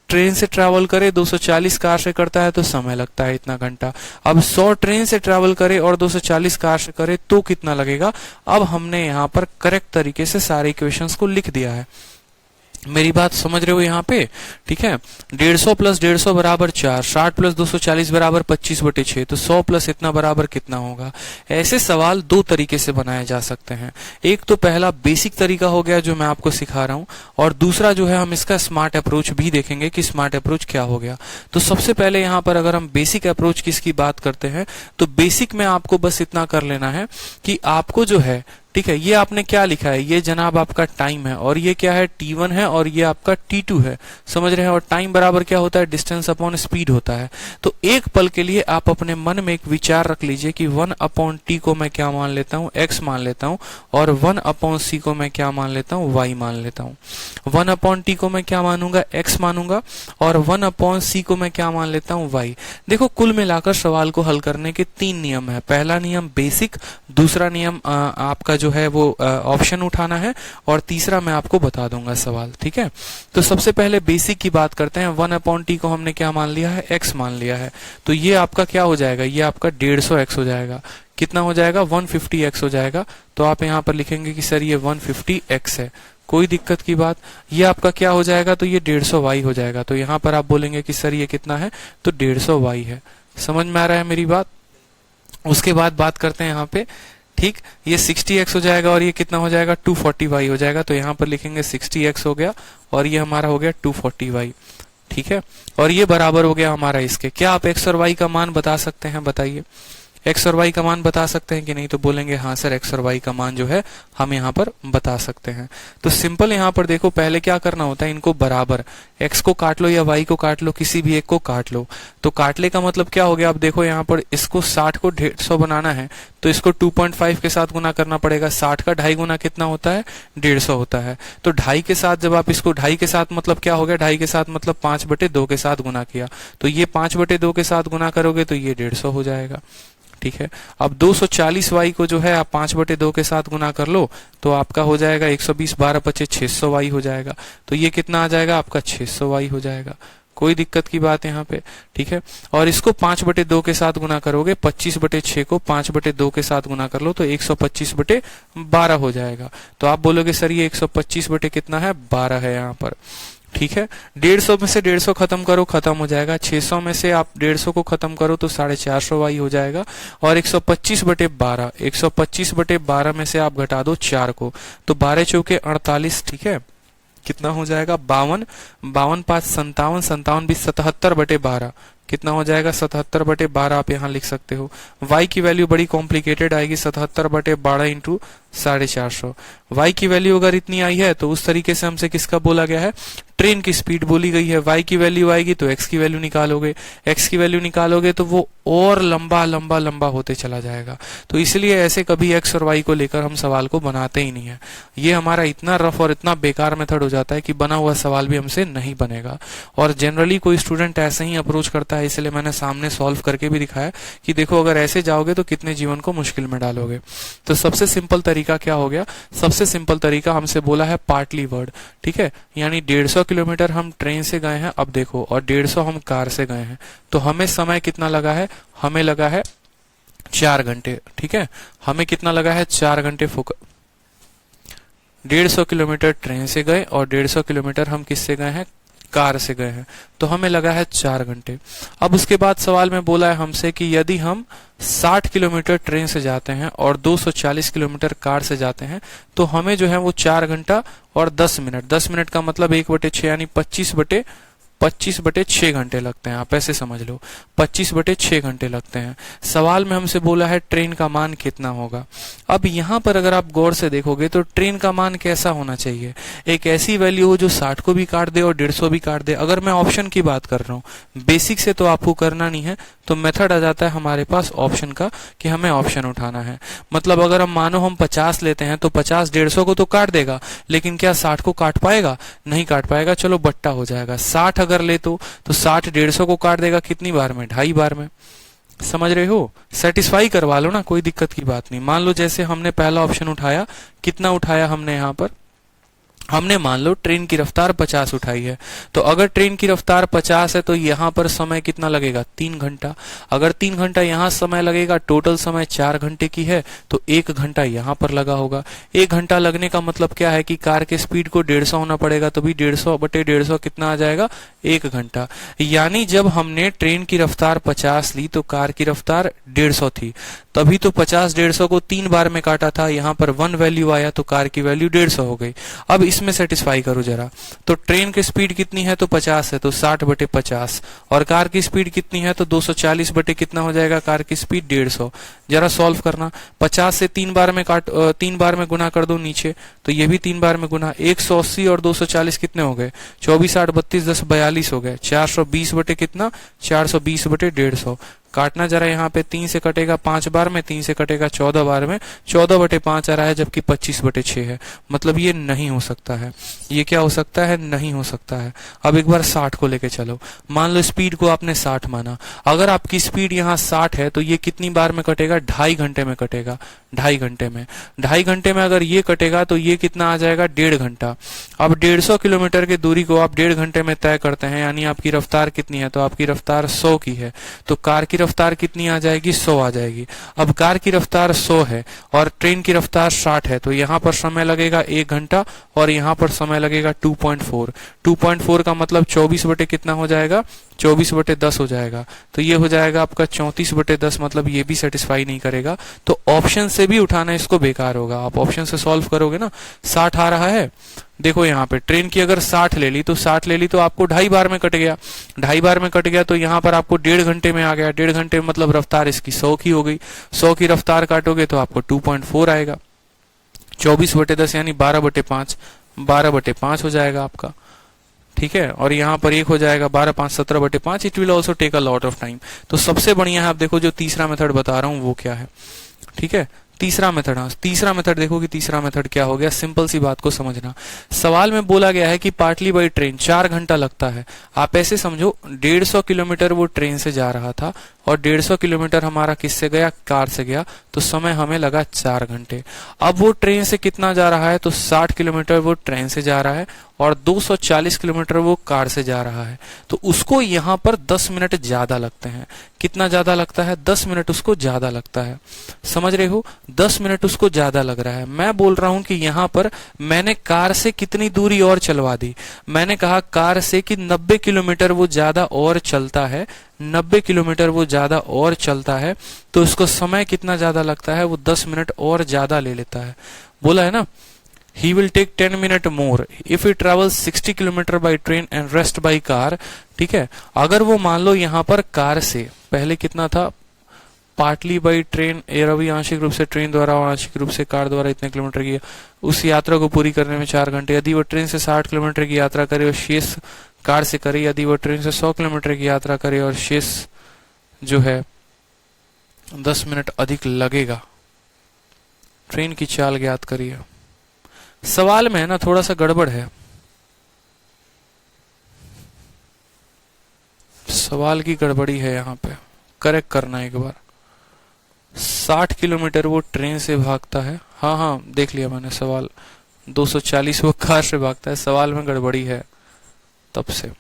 ट्रेन से ट्रैवल करे, 240 कार से करता है तो समय लगता है इतना घंटा। अब 100 ट्रेन से ट्रैवल करे और 240 कार से करे तो कितना लगेगा। अब हमने यहाँ पर करेक्ट तरीके से सारे इक्वेशंस को लिख दिया है। मेरी बात समझ रहे हो यहाँ पे, ठीक है। 150 प्लस 150 बराबर 4, 60 प्लस 240 बराबर 25/6, तो 100 प्लस इतना बराबर कितना होगा। ऐसे सवाल दो तरीके से बनाए जा सकते हैं। एक तो पहला बेसिक तरीका हो गया जो मैं आपको सिखा रहा हूं, और दूसरा जो है हम इसका स्मार्ट अप्रोच भी देखेंगे कि स्मार्ट अप्रोच क्या हो गया। तो सबसे पहले यहाँ पर अगर हम बेसिक अप्रोच किसकी बात करते हैं, तो बेसिक में आपको बस इतना कर लेना है कि आपको जो है, ठीक है, ये आपने क्या लिखा है, ये जनाब आपका टाइम है, और ये क्या है, t1 है, और ये आपका t2 है, समझ रहे हैं। और टाइम बराबर क्या होता है, डिस्टेंस अपॉन स्पीड होता है। तो एक पल के लिए आप अपने मन में एक विचार रख लीजिए कि 1/t को मैं क्या मान लेता हूँ, x मान लेता हूँ, और 1/c को मैं क्या मान लेता हूँ, y मान लेता हूँ। 1/t को मैं क्या मानूंगा, x मानूंगा, और 1/c को मैं क्या मान लेता हूँ, y। देखो कुल मिलाकर सवाल को हल करने के 3 नियम है। पहला नियम बेसिक, दूसरा नियम आपका जो है वो ऑप्शन उठाना है, और तीसरा मैं आपको बता दूंगा सवाल, ठीक है। तो सबसे पहले बेसिक की बात करते हैं। 1/t को हमने क्या मान लिया है, x मान लिया है, तो ये आपका क्या हो जाएगा, ये आपका 150x हो जाएगा। कितना हो जाएगा, 150x हो जाएगा। तो आप यहाँ पर लिखेंगे कि सर ये 150x है, कोई दिक्कत की बात। ये आपका क्या हो जाएगा, तो ये 150y हो जाएगा। तो यहाँ पर आप बोलेंगे कि सर ये कितना है, तो 150y है। समझ में आ रहा है मेरी बात। उसके बाद बात करते हैं यहाँ पे, ठीक, ये 60x हो जाएगा, और ये कितना हो जाएगा, 240y हो जाएगा। तो यहाँ पर लिखेंगे 60x हो गया, और ये हमारा हो गया 240y, ठीक है। और ये बराबर हो गया हमारा इसके। क्या आप x और y का मान बता सकते हैं, बताइए, x और y का मान बता सकते हैं कि नहीं। तो बोलेंगे हाँ सर, x और y का मान जो है हम यहाँ पर बता सकते हैं। तो सिंपल यहाँ पर देखो, पहले क्या करना होता है, इनको बराबर, x को काट लो या y को काट लो, किसी भी एक को काट लो। तो काटले का मतलब क्या हो गया, अब देखो यहाँ पर इसको 60 को 150 बनाना है, तो इसको 2.5 के साथ गुना करना पड़ेगा। 60 का 2.5 गुना कितना होता है, 150 होता है। तो 2.5 के साथ जब आप इसको 2.5 के साथ मतलब क्या हो गया, 2.5 के साथ मतलब 5/2 के साथ गुना किया, तो ये 5/2 के साथ गुना करोगे तो ये 150 हो जाएगा, ठीक है। अब 240y को जो है आप 5/2 के साथ गुना कर लो, तो आपका हो जाएगा 120, 12×5 600y हो जाएगा। तो ये कितना आ जाएगा, आपका 600y हो जाएगा। कोई दिक्कत की बात यहाँ पे, ठीक है। और इसको 5/2 के साथ गुना करोगे, 25/6 को 5/2 के साथ गुना कर लो, तो 125/12 हो जाएगा। तो आप बोलोगे सर ये 125 बटे कितना है, 12 है यहाँ पर, ठीक है। 150 में से 150 खत्म करो, खत्म हो जाएगा। 600 में से आप 150 को खत्म करो तो 450y हो जाएगा। और 125/12, 125/12 में से आप घटा दो 4 को, तो 12 चौके 48, ठीक है। कितना हो जाएगा, 52, 52 5 57, 57 भी 77/12, कितना हो जाएगा, 77/12 आप यहाँ लिख सकते हो। y की वैल्यू बड़ी कॉम्प्लिकेटेड आएगी, 77/12 इंटू 450। y की वैल्यू अगर इतनी आई है तो उस तरीके से हमसे किसका बोला गया है, ट्रेन की स्पीड बोली गई है। y की वैल्यू आएगी तो x की वैल्यू निकालोगे, x की वैल्यू निकालोगे तो वो और लंबा लंबा लंबा होते चला जाएगा। तो इसलिए ऐसे कभी x और y को लेकर हम सवाल को बनाते ही नहीं है। ये हमारा इतना रफ और इतना बेकार मेथड हो जाता है कि बना हुआ सवाल भी हमसे नहीं बनेगा। और जनरली कोई स्टूडेंट ऐसे ही अप्रोच करता है, इसलिए मैंने सामने सॉल्व करके भी दिखाया कि देखो अगर ऐसे जाओगे तो कितने जीवन को मुश्किल में डालोगे। तो सबसे सिंपल तरीका क्या हो गया, सबसे सिंपल तरीका हमसे बोला है पार्टली वर्ड, ठीक है। यानी 150 किलोमीटर हम ट्रेन से गए हैं, अब देखो, और 150 हम कार से गए हैं, तो हमें समय कितना लगा है, हमें लगा है 4 घंटे, ठीक है। हमें कितना लगा है, 4 घंटे। 150 किलोमीटर ट्रेन से गए और 150 किलोमीटर हम किससे गए हैं, कार से गए हैं, तो हमें लगा है 4 घंटे। अब उसके बाद सवाल में बोला है हमसे कि यदि हम 60 किलोमीटर ट्रेन से जाते हैं और 240 किलोमीटर कार से जाते हैं, तो हमें जो है वो 4 घंटा और 10 मिनट, 10 मिनट का मतलब 1/6 यानी 25/5 25/6 घंटे लगते हैं। आप ऐसे समझ लो 25/6 घंटे लगते हैं। सवाल में हमसे बोला है ट्रेन का मान कितना होगा। अब यहाँ पर अगर आप गौर से देखोगे तो ट्रेन का मान कैसा होना चाहिए, एक ऐसी वैल्यू हो जो 60 को भी काट दे और 150 भी काट दे। अगर मैं ऑप्शन की बात कर रहा हूँ, बेसिक से तो आपको करना नहीं है, तो मेथड आ जाता है हमारे पास ऑप्शन का कि हमें ऑप्शन उठाना है। मतलब अगर हम मानो हम 50 लेते हैं तो 50 150 को तो काट देगा, लेकिन क्या 60 को काट पाएगा? नहीं काट पाएगा। चलो बट्टा हो जाएगा। 60 अगर ले तो 60 150 को काट देगा कितनी बार में? 2.5 बार में। समझ रहे हो? सेटिस्फाई करवा लो ना, कोई दिक्कत की बात नहीं। मान लो जैसे हमने पहला ऑप्शन उठाया, कितना उठाया हमने यहाँ पर? हमने मान लो ट्रेन की रफ्तार 50 उठाई है, तो अगर ट्रेन की रफ्तार 50 है तो यहाँ पर समय कितना लगेगा? 3 घंटा। अगर 3 घंटा यहाँ समय लगेगा, टोटल समय 4 घंटे की है, तो 1 घंटा यहाँ पर लगा होगा। 1 घंटा लगने का मतलब क्या है कि कार के स्पीड को 150 होना पड़ेगा, तो भी 150/150 कितना आ जाएगा? 1 घंटा। यानी जब हमने ट्रेन की रफ्तार 50 ली तो कार की रफ्तार 150 थी, तभी तो 50 150 को 3 बार में काटा था, यहाँ पर 1 वैल्यू आया तो कार की वैल्यू 150 हो गई। अब इसमें सेटिस्फाई करो जरा, तो ट्रेन की स्पीड कितनी है? तो 50 है, तो 60/50। और कार की स्पीड कितनी है? तो 240 बटे कितना हो जाएगा? कार की स्पीड 150। जरा सॉल्व करना। 50 से 3 बार में 3 बार में गुना कर दो नीचे, तो ये भी 3 बार में गुना। 180 और 240 कितने हो गए? 24 8 32 10 42 हो गए। 420 बटे कितना? 420/150। काटना जरा, यहाँ पे 3 से कटेगा 5 बार में, 3 से कटेगा 14 बार में, 14/5 आ रहा है, जबकि 25/6 है। मतलब ये नहीं हो सकता है। ये क्या हो सकता है? नहीं हो सकता है। अब एक बार 60 को लेके चलो। मान लो स्पीड को आपने 60 माना, अगर आपकी स्पीड यहाँ 60 है तो ये कितनी बार में कटेगा? 2.5 घंटे में कटेगा। 2.5 घंटे में, 2.5 घंटे में अगर ये कटेगा तो ये कितना आ जाएगा? 1.5 घंटा। अब 150 किलोमीटर की दूरी को आप 1.5 घंटे में तय करते हैं, यानी आपकी रफ्तार कितनी है? तो आपकी रफ्तार 100 की है, तो कार की रफ्तार कितनी आ जाएगी? 100 आ जाएगी। अब कार की रफ्तार 100 है और ट्रेन की रफ्तार 60 है, तो यहाँ पर समय लगेगा 1 घंटा और यहाँ पर समय लगेगा 2.4। 2.4 का मतलब 24 बटे कितना हो जाएगा? 24/10 हो जाएगा। तो ये हो जाएगा आपका 34/10। मतलब ये भी सेटिस्फाई नहीं करेगा, तो ऑप्शन से भी उठाना इसको बेकार होगा। आप ऑप्शन से सॉल्व करोगे ना। 60 आ रहा है, देखो यहाँ पे ट्रेन की अगर 60 ले ली तो 60 ले ली तो आपको 2.5 बार में कट गया। 2.5 बार में कट गया तो यहाँ पर आपको 1.5 घंटे में आ गया। 1.5 घंटे में मतलब रफ्तार इसकी 100 की हो गई। 100 की रफ्तार काटोगे तो आपको 2.4 आएगा। 24/10 यानी 12/5, 12/5 हो जाएगा आपका। ठीक है, और यहाँ पर एक हो जाएगा 12 5 17/5। It will also take a lot of time. तो सबसे बढ़िया है, आप देखो जो तीसरा मेथड बता रहा हूँ वो क्या है। ठीक है, तीसरा मेथड। हाँ, तीसरा मेथड देखो कि तीसरा मेथड क्या हो गया। सिंपल सी बात को समझना। सवाल में बोला गया है कि पाटली बाई ट्रेन 4 घंटा लगता है। आप ऐसे समझो 150 किलोमीटर वो ट्रेन से जा रहा था और 150 किलोमीटर हमारा किससे गया? कार से गया, तो समय हमें लगा 4 घंटे। अब वो ट्रेन से कितना जा रहा है? तो 60 किलोमीटर वो ट्रेन से जा रहा है और 240 किलोमीटर वो कार से जा रहा है, तो उसको यहाँ पर 10 मिनट ज्यादा लगते हैं। कितना ज्यादा लगता है? 10 मिनट उसको ज्यादा लगता है। समझ रहे हो? 10 मिनट उसको ज्यादा लग रहा है। मैं बोल रहा हूं कि यहाँ पर मैंने कार से कितनी दूरी और चलवा दी। मैंने कहा कार से कि 90 किलोमीटर वो ज्यादा और चलता है, 90 किलोमीटर वो ज्यादा और चलता है, तो उसको समय कितना ज्यादा लगता है? वो 10 मिनट और ज्यादा ले लेता है। बोला है ना, he will take 10 minute more if he travels 60 kilometre by train and rest by car। ठीक है, अगर वो मान लो यहाँ पर कार से पहले कितना था? पार्टली बाई ट्रेन, रवि आंशिक रूप से ट्रेन द्वारा और आंशिक रूप से कार द्वारा इतने किलोमीटर की, उस यात्रा को पूरी करने में 4 घंटे। यदि वो ट्रेन से 60 किलोमीटर की यात्रा करे और शेष कार से करे, यदि वो ट्रेन से 100 किलोमीटर की यात्रा करे और शेष जो है 10 मिनट अधिक लगेगा। ट्रेन की चाल ज्ञात करिए। सवाल में है ना थोड़ा सा गड़बड़ है, सवाल की गड़बड़ी है, यहाँ पे करेक्ट करना एक बार। 60 किलोमीटर वो ट्रेन से भागता है, हाँ देख लिया मैंने सवाल। 240 वो कार से भागता है, सवाल में गड़बड़ी है तब से।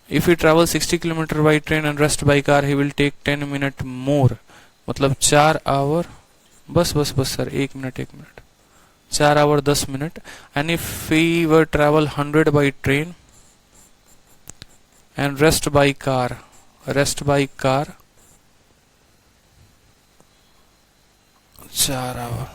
If he travel 60 kilometre by train and rest by car he will take 10 minute more, मतलब 4 आवर, बस sir 1 minute, 4 hour 10 minute. And if he were travel 100 by train and rest by car 4 hour.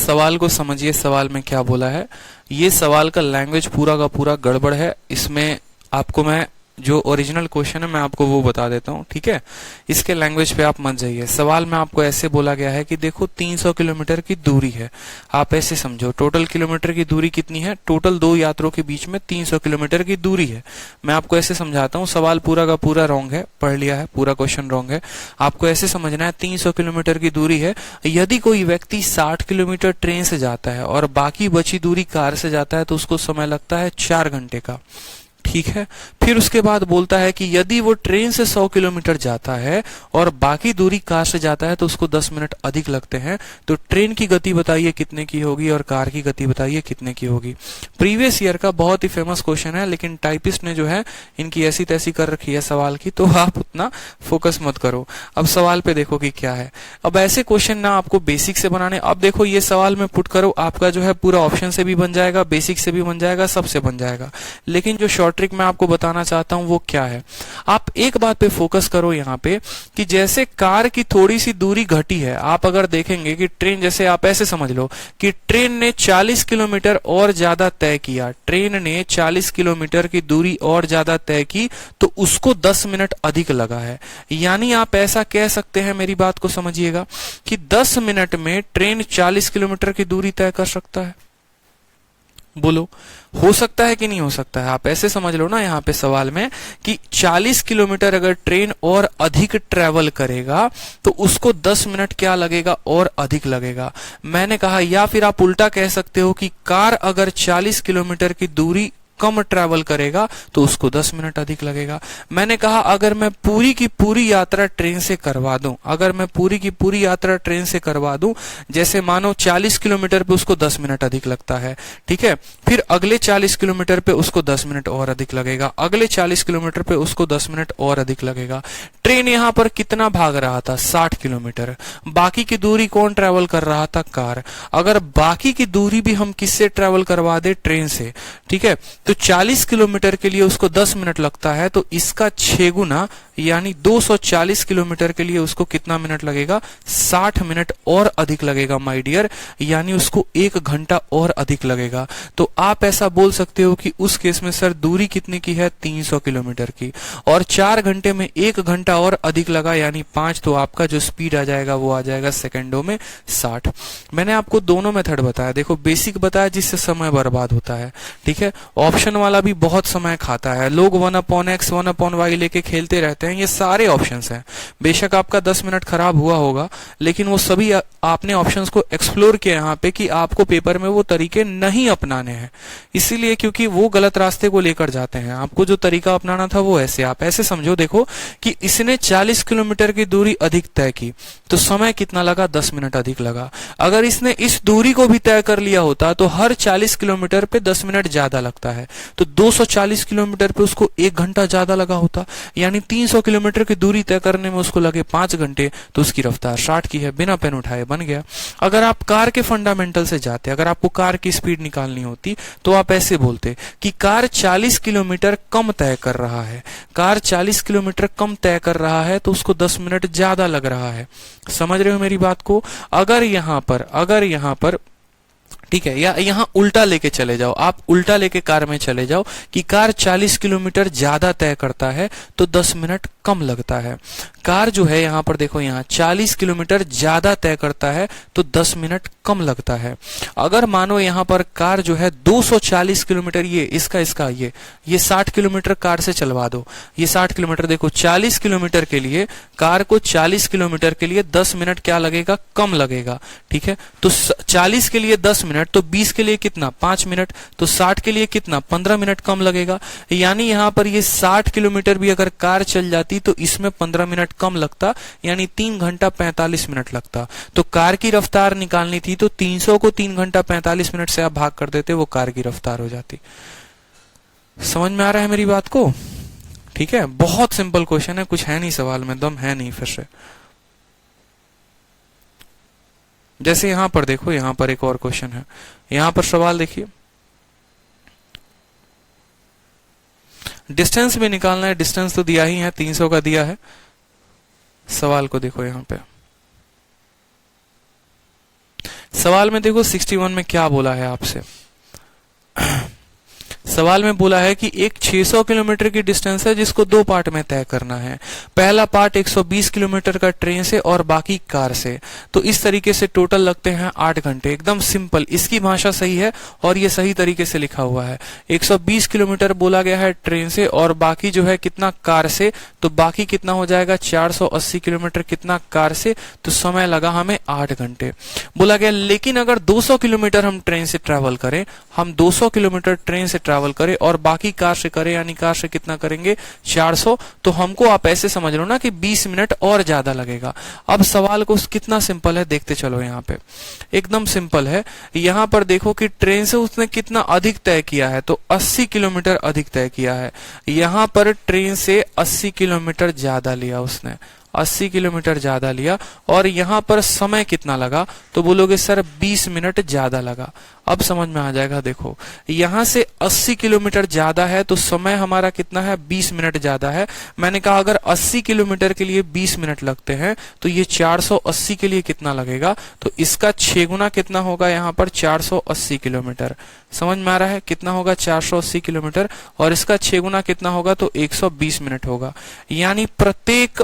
सवाल को समझिए, सवाल में क्या बोला है। ये सवाल का लैंग्वेज पूरा का पूरा गड़बड़ है। इसमें आपको मैं जो ओरिजिनल क्वेश्चन है मैं आपको वो बता देता हूँ, ठीक है। इसके लैंग्वेज पे आप मत जाइए। सवाल में आपको ऐसे बोला गया है कि देखो 300 किलोमीटर की दूरी है। आप ऐसे समझो, टोटल किलोमीटर की दूरी कितनी है, टोटल दो यात्रों के बीच में 300 किलोमीटर की दूरी है। मैं आपको ऐसे समझाता हूँ, सवाल पूरा का पूरा रॉन्ग है, पढ़ लिया है, पूरा क्वेश्चन रॉन्ग है। आपको ऐसे समझना है 300 किलोमीटर की दूरी है। यदि कोई व्यक्ति 60 किलोमीटर ट्रेन से जाता है और बाकी बची दूरी कार से जाता है तो उसको समय लगता है 4 घंटे का, ठीक है। फिर उसके बाद बोलता है कि यदि वो ट्रेन से 100 किलोमीटर जाता है और बाकी दूरी कार से जाता है तो उसको 10 मिनट अधिक लगते हैं। तो ट्रेन की गति बताइए कितने की होगी और कार की गति बताइए कितने की होगी। प्रीवियस ईयर का बहुत ही फेमस क्वेश्चन है, लेकिन टाइपिस्ट ने जो है इनकी ऐसी तैसी कर रखी है सवाल की, तो आप उतना फोकस मत करो। अब सवाल पे देखो कि क्या है। अब ऐसे क्वेश्चन ना आपको बेसिक से बनाने, अब देखो ये सवाल में पुट करो, आपका जो है पूरा ऑप्शन से भी बन जाएगा, बेसिक से भी बन जाएगा, सबसे बन जाएगा। लेकिन जो शॉर्ट ट्रिक मैं आपको बताना चाहता हूं वो क्या है, आप एक बात पे फोकस करो यहाँ पे कि जैसे कार की थोड़ी सी दूरी घटी है, आप अगर देखेंगे कि ट्रेन, जैसे आप ऐसे समझ लो कि ट्रेन ने 40 किलोमीटर और ज्यादा तय किया, ट्रेन ने 40 किलोमीटर की दूरी और ज्यादा तय की तो उसको 10 मिनट अधिक लगा है। यानी आप ऐसा कह सकते हैं, मेरी बात को समझिएगा, कि 10 मिनट में ट्रेन 40 किलोमीटर की दूरी तय कर सकता है। बोलो, हो सकता है कि नहीं हो सकता है? आप ऐसे समझ लो ना यहाँ पे सवाल में कि 40 किलोमीटर अगर ट्रेन और अधिक ट्रेवल करेगा तो उसको 10 मिनट क्या लगेगा, और अधिक लगेगा। मैंने कहा, या फिर आप उल्टा कह सकते हो कि कार अगर 40 किलोमीटर की दूरी कम ट्रैवल करेगा तो उसको 10 मिनट अधिक लगेगा। मैंने कहा अगर मैं पूरी की पूरी यात्रा ट्रेन से करवा दूं, अगर मैं पूरी की पूरी यात्रा ट्रेन से करवा दूं, जैसे मानो 40 किलोमीटर पे उसको 10 मिनट अधिक लगता है, ठीक है। फिर अगले 40 किलोमीटर पे उसको 10 मिनट और अधिक लगेगा, अगले 40 किलोमीटर पे उसको 10 मिनट और अधिक लगेगा। ट्रेन यहां पर कितना भाग रहा था? 60 किलोमीटर। बाकी की दूरी कौन ट्रैवल कर रहा था? कार। अगर बाकी की दूरी भी हम किससे ट्रैवल करवा दे? ट्रेन से, ठीक है। तो 40 किलोमीटर के लिए उसको 10 मिनट लगता है, तो इसका 6 गुना यानी 240 किलोमीटर के लिए उसको कितना मिनट लगेगा? 60 मिनट और अधिक लगेगा माय डियर, यानी उसको 1 घंटा और अधिक लगेगा। तो आप ऐसा बोल सकते हो कि उस केस में सर दूरी कितने की है? 300 किलोमीटर की, और 4 घंटे में 1 घंटा और अधिक लगा यानी 5, तो आपका जो स्पीड आ जाएगा वो आ जाएगा सेकेंडों में 60। मैंने आपको दोनों मेथड बताया, देखो बेसिक बताया जिससे समय बर्बाद होता है, ठीक है। ऑप्शन वाला भी बहुत समय खाता है, लोग 1/x 1/y लेके खेलते रहते हैं। ये सारे ऑप्शंस हैं, बेशक आपका 10 मिनट खराब हुआ होगा, लेकिन वो सभी आपने ऑप्शंस को एक्सप्लोर किया यहाँ पे कि आपको पेपर में वो तरीके नहीं अपनाने हैं, इसीलिए क्योंकि वो गलत रास्ते को लेकर जाते हैं। आपको जो तरीका अपनाना था वो ऐसे, आप ऐसे समझो, देखो कि इसने 40 किलोमीटर की दूरी अधिक तय की तो समय कितना लगा? 10 मिनट अधिक लगा। अगर इसने इस दूरी को भी तय कर लिया होता तो हर 40 किलोमीटर पे 10 मिनट ज्यादा लगता है, तो 240 किलोमीटर पे उसको 1 घंटा ज्यादा लगा होता, यानी 300 किलोमीटर की दूरी तय करने में उसको लगे 5 घंटे, तो उसकी रफ्तार 60 की है, बिना पेन उठाए बन गया। अगर आप कार के फंडामेंटल से जाते, अगर आपको कार की स्पीड निकालनी होती तो आप ऐसे बोलते कि कार 40 किलोमीटर कम तय कर रहा है, कार 40 किलोमीटर कम तय कर रहा है तो उसको 10 मिनट ज्यादा लग रहा है। समझ रहे हो मेरी बात को? अगर यहां पर ठीक है, या यहां उल्टा लेके चले जाओ, आप उल्टा लेके कार में चले जाओ कि कार 40 किलोमीटर ज्यादा तय करता है तो 10 मिनट कम लगता है। कार जो है यहां पर देखो, यहां 40 किलोमीटर ज्यादा तय करता है तो 10 मिनट कम लगता है। अगर मानो यहां पर कार जो है 240 किलोमीटर, ये इसका ये 60 किलोमीटर कार से चलवा दो, ये 60 किलोमीटर, देखो 40 किलोमीटर के लिए कार को 40 किलोमीटर के लिए 10 मिनट क्या लगेगा? कम लगेगा, ठीक है। तो 40 के लिए 10 मिनट, तो 20 के लिए कितना? 5 मिनट, तो 60 के लिए कितना? 15 मिनट कम लगेगा। यानी यहां पर ये 60 किलोमीटर भी अगर कार चल जाती तो इसमें 15 मिनट कम लगता, यानी 3 घंटा 45 मिनट लगता। तो कार की रफ्तार निकालनी थी तो 300 को 3 घंटा 45 मिनट से आप भाग कर देते, वो कार की रफ्तार हो जाती। समझ में आ रहा है मेरी बात को? ठीक है, बहुत सिंपल क्वेश्चन है, कुछ है नहीं सवाल में, दम है नहीं। फिर से जैसे यहां पर देखो, यहां पर एक और क्वेश्चन है, यहां पर सवाल देखिए, डिस्टेंस भी निकालना है। डिस्टेंस तो दिया ही है, 300 का दिया है। सवाल को देखो यहां पे, सवाल में देखो 61 में क्या बोला है आपसे। सवाल में बोला है कि एक 600 किलोमीटर की डिस्टेंस है जिसको दो पार्ट में तय करना है। पहला पार्ट 120 किलोमीटर का ट्रेन से और बाकी कार से। तो इस तरीके से टोटल लगते हैं 8 घंटे। एकदम सिंपल, इसकी भाषा सही है और ये सही तरीके से लिखा हुआ है। 120 किलोमीटर बोला गया है ट्रेन से और बाकी जो है कितना कार से, तो बाकी कितना हो जाएगा 480 किलोमीटर कितना कार से, तो समय लगा हमें 8 घंटे बोला गया। लेकिन अगर 200 किलोमीटर हम ट्रेन से ट्रेवल करें, हम 200 किलोमीटर ट्रेन से ट्रैवल करें और बाकी कार से करें, यानी कार से कितना करेंगे 400, तो हमको आप ऐसे समझ लो ना कि 20 मिनट और ज्यादा लगेगा। अब सवाल को कितना सिंपल है देखते चलो। यहाँ पे एकदम सिंपल है। यहाँ पर देखो कि ट्रेन से उसने कितना अधिक तय किया है, तो 80 किलोमीटर अधिक तय किया है। यहाँ पर ट्रेन से 80 किलोमीटर ज्यादा लिया उसने, 80 किलोमीटर ज्यादा लिया। और यहाँ पर समय कितना लगा, तो बोलोगे सर 20 मिनट ज्यादा लगा। अब समझ में आ जाएगा। देखो यहाँ से 80 किलोमीटर ज्यादा है तो समय हमारा कितना है 20 मिनट ज्यादा है। मैंने कहा अगर 80 किलोमीटर के लिए 20 मिनट लगते हैं तो ये 480 के लिए कितना लगेगा, तो इसका 6 गुना कितना होगा यहाँ पर 480 किलोमीटर। समझ में आ रहा है कितना होगा 480 किलोमीटर, और इसका 6 गुना कितना होगा तो 120 मिनट होगा। यानी प्रत्येक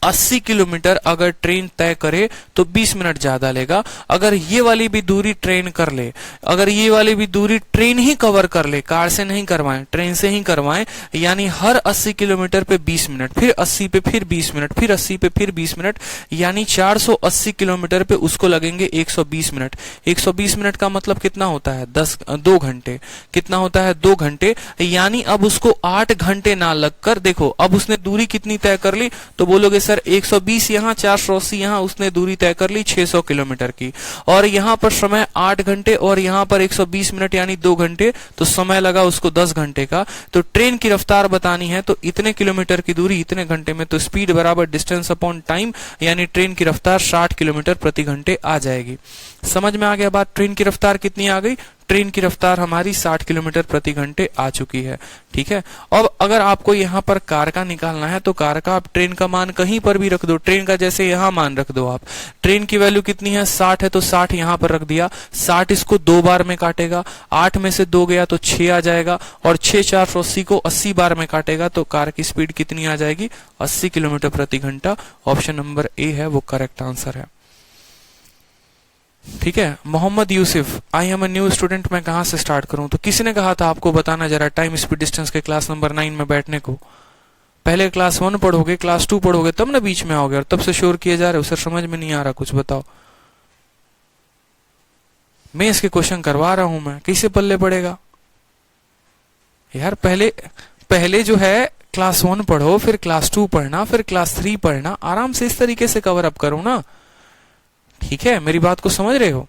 80 किलोमीटर अगर ट्रेन तय करे तो 20 मिनट ज्यादा लेगा। अगर ये वाली भी दूरी ट्रेन कर ले, अगर ये वाली भी दूरी ट्रेन ही कवर कर ले, कार से नहीं करवाएं, ट्रेन से ही करवाएं, यानी हर 80 किलोमीटर पे 20 मिनट, फिर 80 पे फिर 20 मिनट, फिर 80 पे फिर 20 मिनट, यानी 480 किलोमीटर पे उसको लगेंगे 120 मिनट। 120 मिनट का मतलब कितना होता है 2 घंटे। कितना होता है 2 घंटे। यानी अब उसको 8 घंटे ना लगकर, देखो अब उसने दूरी कितनी तय कर ली, तो बोलोगे सर 120 यहाँ 480 यहाँ, उसने दूरी तय कर ली 600 किलोमीटर की, और यहाँ पर समय 8 घंटे और यहाँ पर 120 मिनट यानी 2 घंटे, तो समय लगा उसको 10 घंटे का। तो ट्रेन की रफ्तार बतानी है तो इतने किलोमीटर की दूरी इतने घंटे में, तो स्पीड बराबर डिस्टेंस अपॉन टाइम, यानी ट्रेन की रफ्तार 60 किलोमीटर प्रति घंटे आ जाएगी। समझ में आ गया बात। ट्रेन की रफ्तार कितनी आ गई, ट्रेन की रफ्तार हमारी 60 किलोमीटर प्रति घंटे आ चुकी है। ठीक है। अब अगर आपको यहाँ पर कार का निकालना है तो कार का आप ट्रेन का मान कहीं पर भी रख दो, ट्रेन का जैसे यहाँ मान रख दो आप। ट्रेन की वैल्यू कितनी है 60 है तो 60 यहाँ पर रख दिया। 60 इसको 2 बार में काटेगा, 8 में से 2 गया तो 6 आ जाएगा, और 6 480 को 80 बार में काटेगा तो कार की स्पीड कितनी आ जाएगी 80 किलोमीटर प्रति घंटा। ऑप्शन नंबर ए है वो करेक्ट आंसर है। ठीक है। Mohammad Yusuf, I am a new student, मैं कहां से स्टार्ट करूं? तो किसी ने कहा था आपको बताना जरा टाइम स्पीड डिस्टेंस के क्लास नंबर 9 में बैठने को। पहले क्लास 1 पढ़ोगे, क्लास 2 पढ़ोगे, तब ना बीच में आओगे, और तब से शोर किए जा रहे हो सर समझ में नहीं आ रहा कुछ, बताओ। मैं इसके क्वेश्चन करवा रहा हूं, मैं कैसे पल्ले पड़ेगा यार। पहले जो है क्लास 1 पढ़ो, फिर क्लास 2 पढ़ना, फिर क्लास 3 पढ़ना, आराम से इस तरीके से कवर अप करो ना। ठीक है, मेरी बात को समझ रहे हो?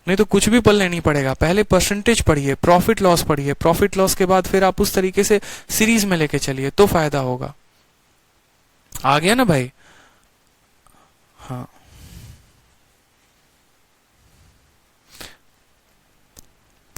नहीं तो कुछ भी पल्ले नहीं पड़ेगा। पहले परसेंटेज पढ़िए, प्रॉफिट लॉस पढ़िए, प्रॉफिट लॉस के बाद फिर आप उस तरीके से सीरीज में लेके चलिए तो फायदा होगा। आ गया ना भाई? हाँ,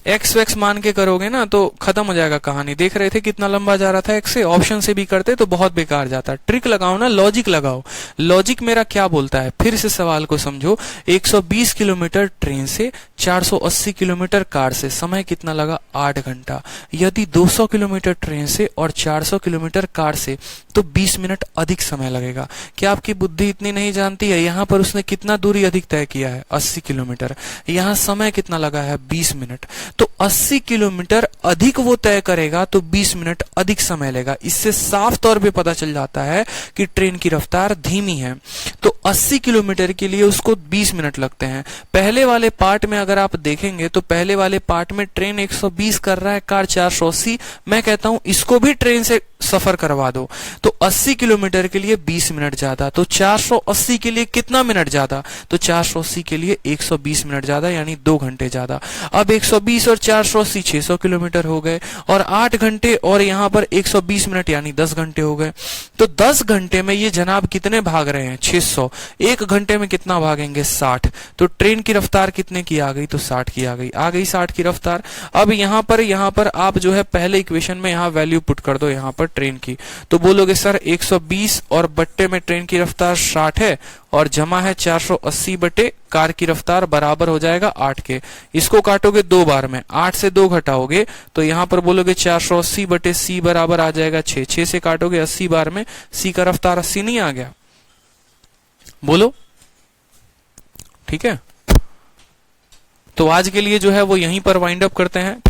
एक्स वैक्स मान के करोगे ना तो खत्म हो जाएगा कहानी। देख रहे थे कितना लंबा जा रहा था एक्स से, ऑप्शन से भी करते तो बहुत बेकार जाता। ट्रिक लगाओ ना, लॉजिक लगाओ। लॉजिक मेरा क्या बोलता है, फिर से सवाल को समझो। 120 किलोमीटर ट्रेन से, 480 किलोमीटर कार से, समय कितना लगा 8 घंटा। यदि 200 किलोमीटर ट्रेन से और 400 किलोमीटर कार से तो 20 मिनट अधिक समय लगेगा। क्या आपकी बुद्धि इतनी नहीं जानती है? यहाँ पर उसने कितना दूरी अधिक तय किया है 80 किलोमीटर, यहाँ समय कितना लगा है 20 मिनट। तो 80 किलोमीटर अधिक वो तय करेगा तो 20 मिनट अधिक समय लेगा। इससे साफ तौर पे पता चल जाता है कि ट्रेन की रफ्तार धीमी है। तो 80 किलोमीटर के लिए उसको 20 मिनट लगते हैं। पहले वाले पार्ट में अगर आप देखेंगे तो पहले वाले पार्ट में ट्रेन 120 कर रहा है, कार 480। मैं कहता हूं इसको भी ट्रेन से सफर करवा दो तो 80 किलोमीटर के लिए 20 मिनट ज्यादा, तो 480 के लिए कितना मिनट ज्यादा, तो 480 के लिए 120 मिनट ज्यादा, यानी 2 घंटे ज्यादा। अब 120 और 480 600 किलोमीटर हो गए, और 8 घंटे और यहाँ पर 120 मिनट यानी 10 घंटे हो गए। तो 10 घंटे में ये जनाब कितने भाग रहे हैं 600। 1 घंटे में कितना भागेंगे 60। तो ट्रेन की रफ्तार कितने की आ गई, तो 60 की आ गई 60 की रफ्तार। अब यहाँ पर आप जो है पहले इक्वेशन में यहाँ वैल्यू पुट कर दो यहाँ पर ट्रेन की, तो बोलोगे सर 120 और बट्टे में ट्रेन की रफ्तार 60 है, और जमा है 480 बटे कार की रफ्तार बराबर हो जाएगा 8 के। इसको काटोगे 2 बार में, 8 से 2 घटाओगे तो यहां पर बोलोगे 480 बटे c बराबर आ जाएगा 6। 6 से काटोगे 80 बार में, c का रफ्तार 80 नहीं आ गया? बोलो, ठीक है। तो आज के लिए जो है वो यहीं पर वाइंड अप करते हैं।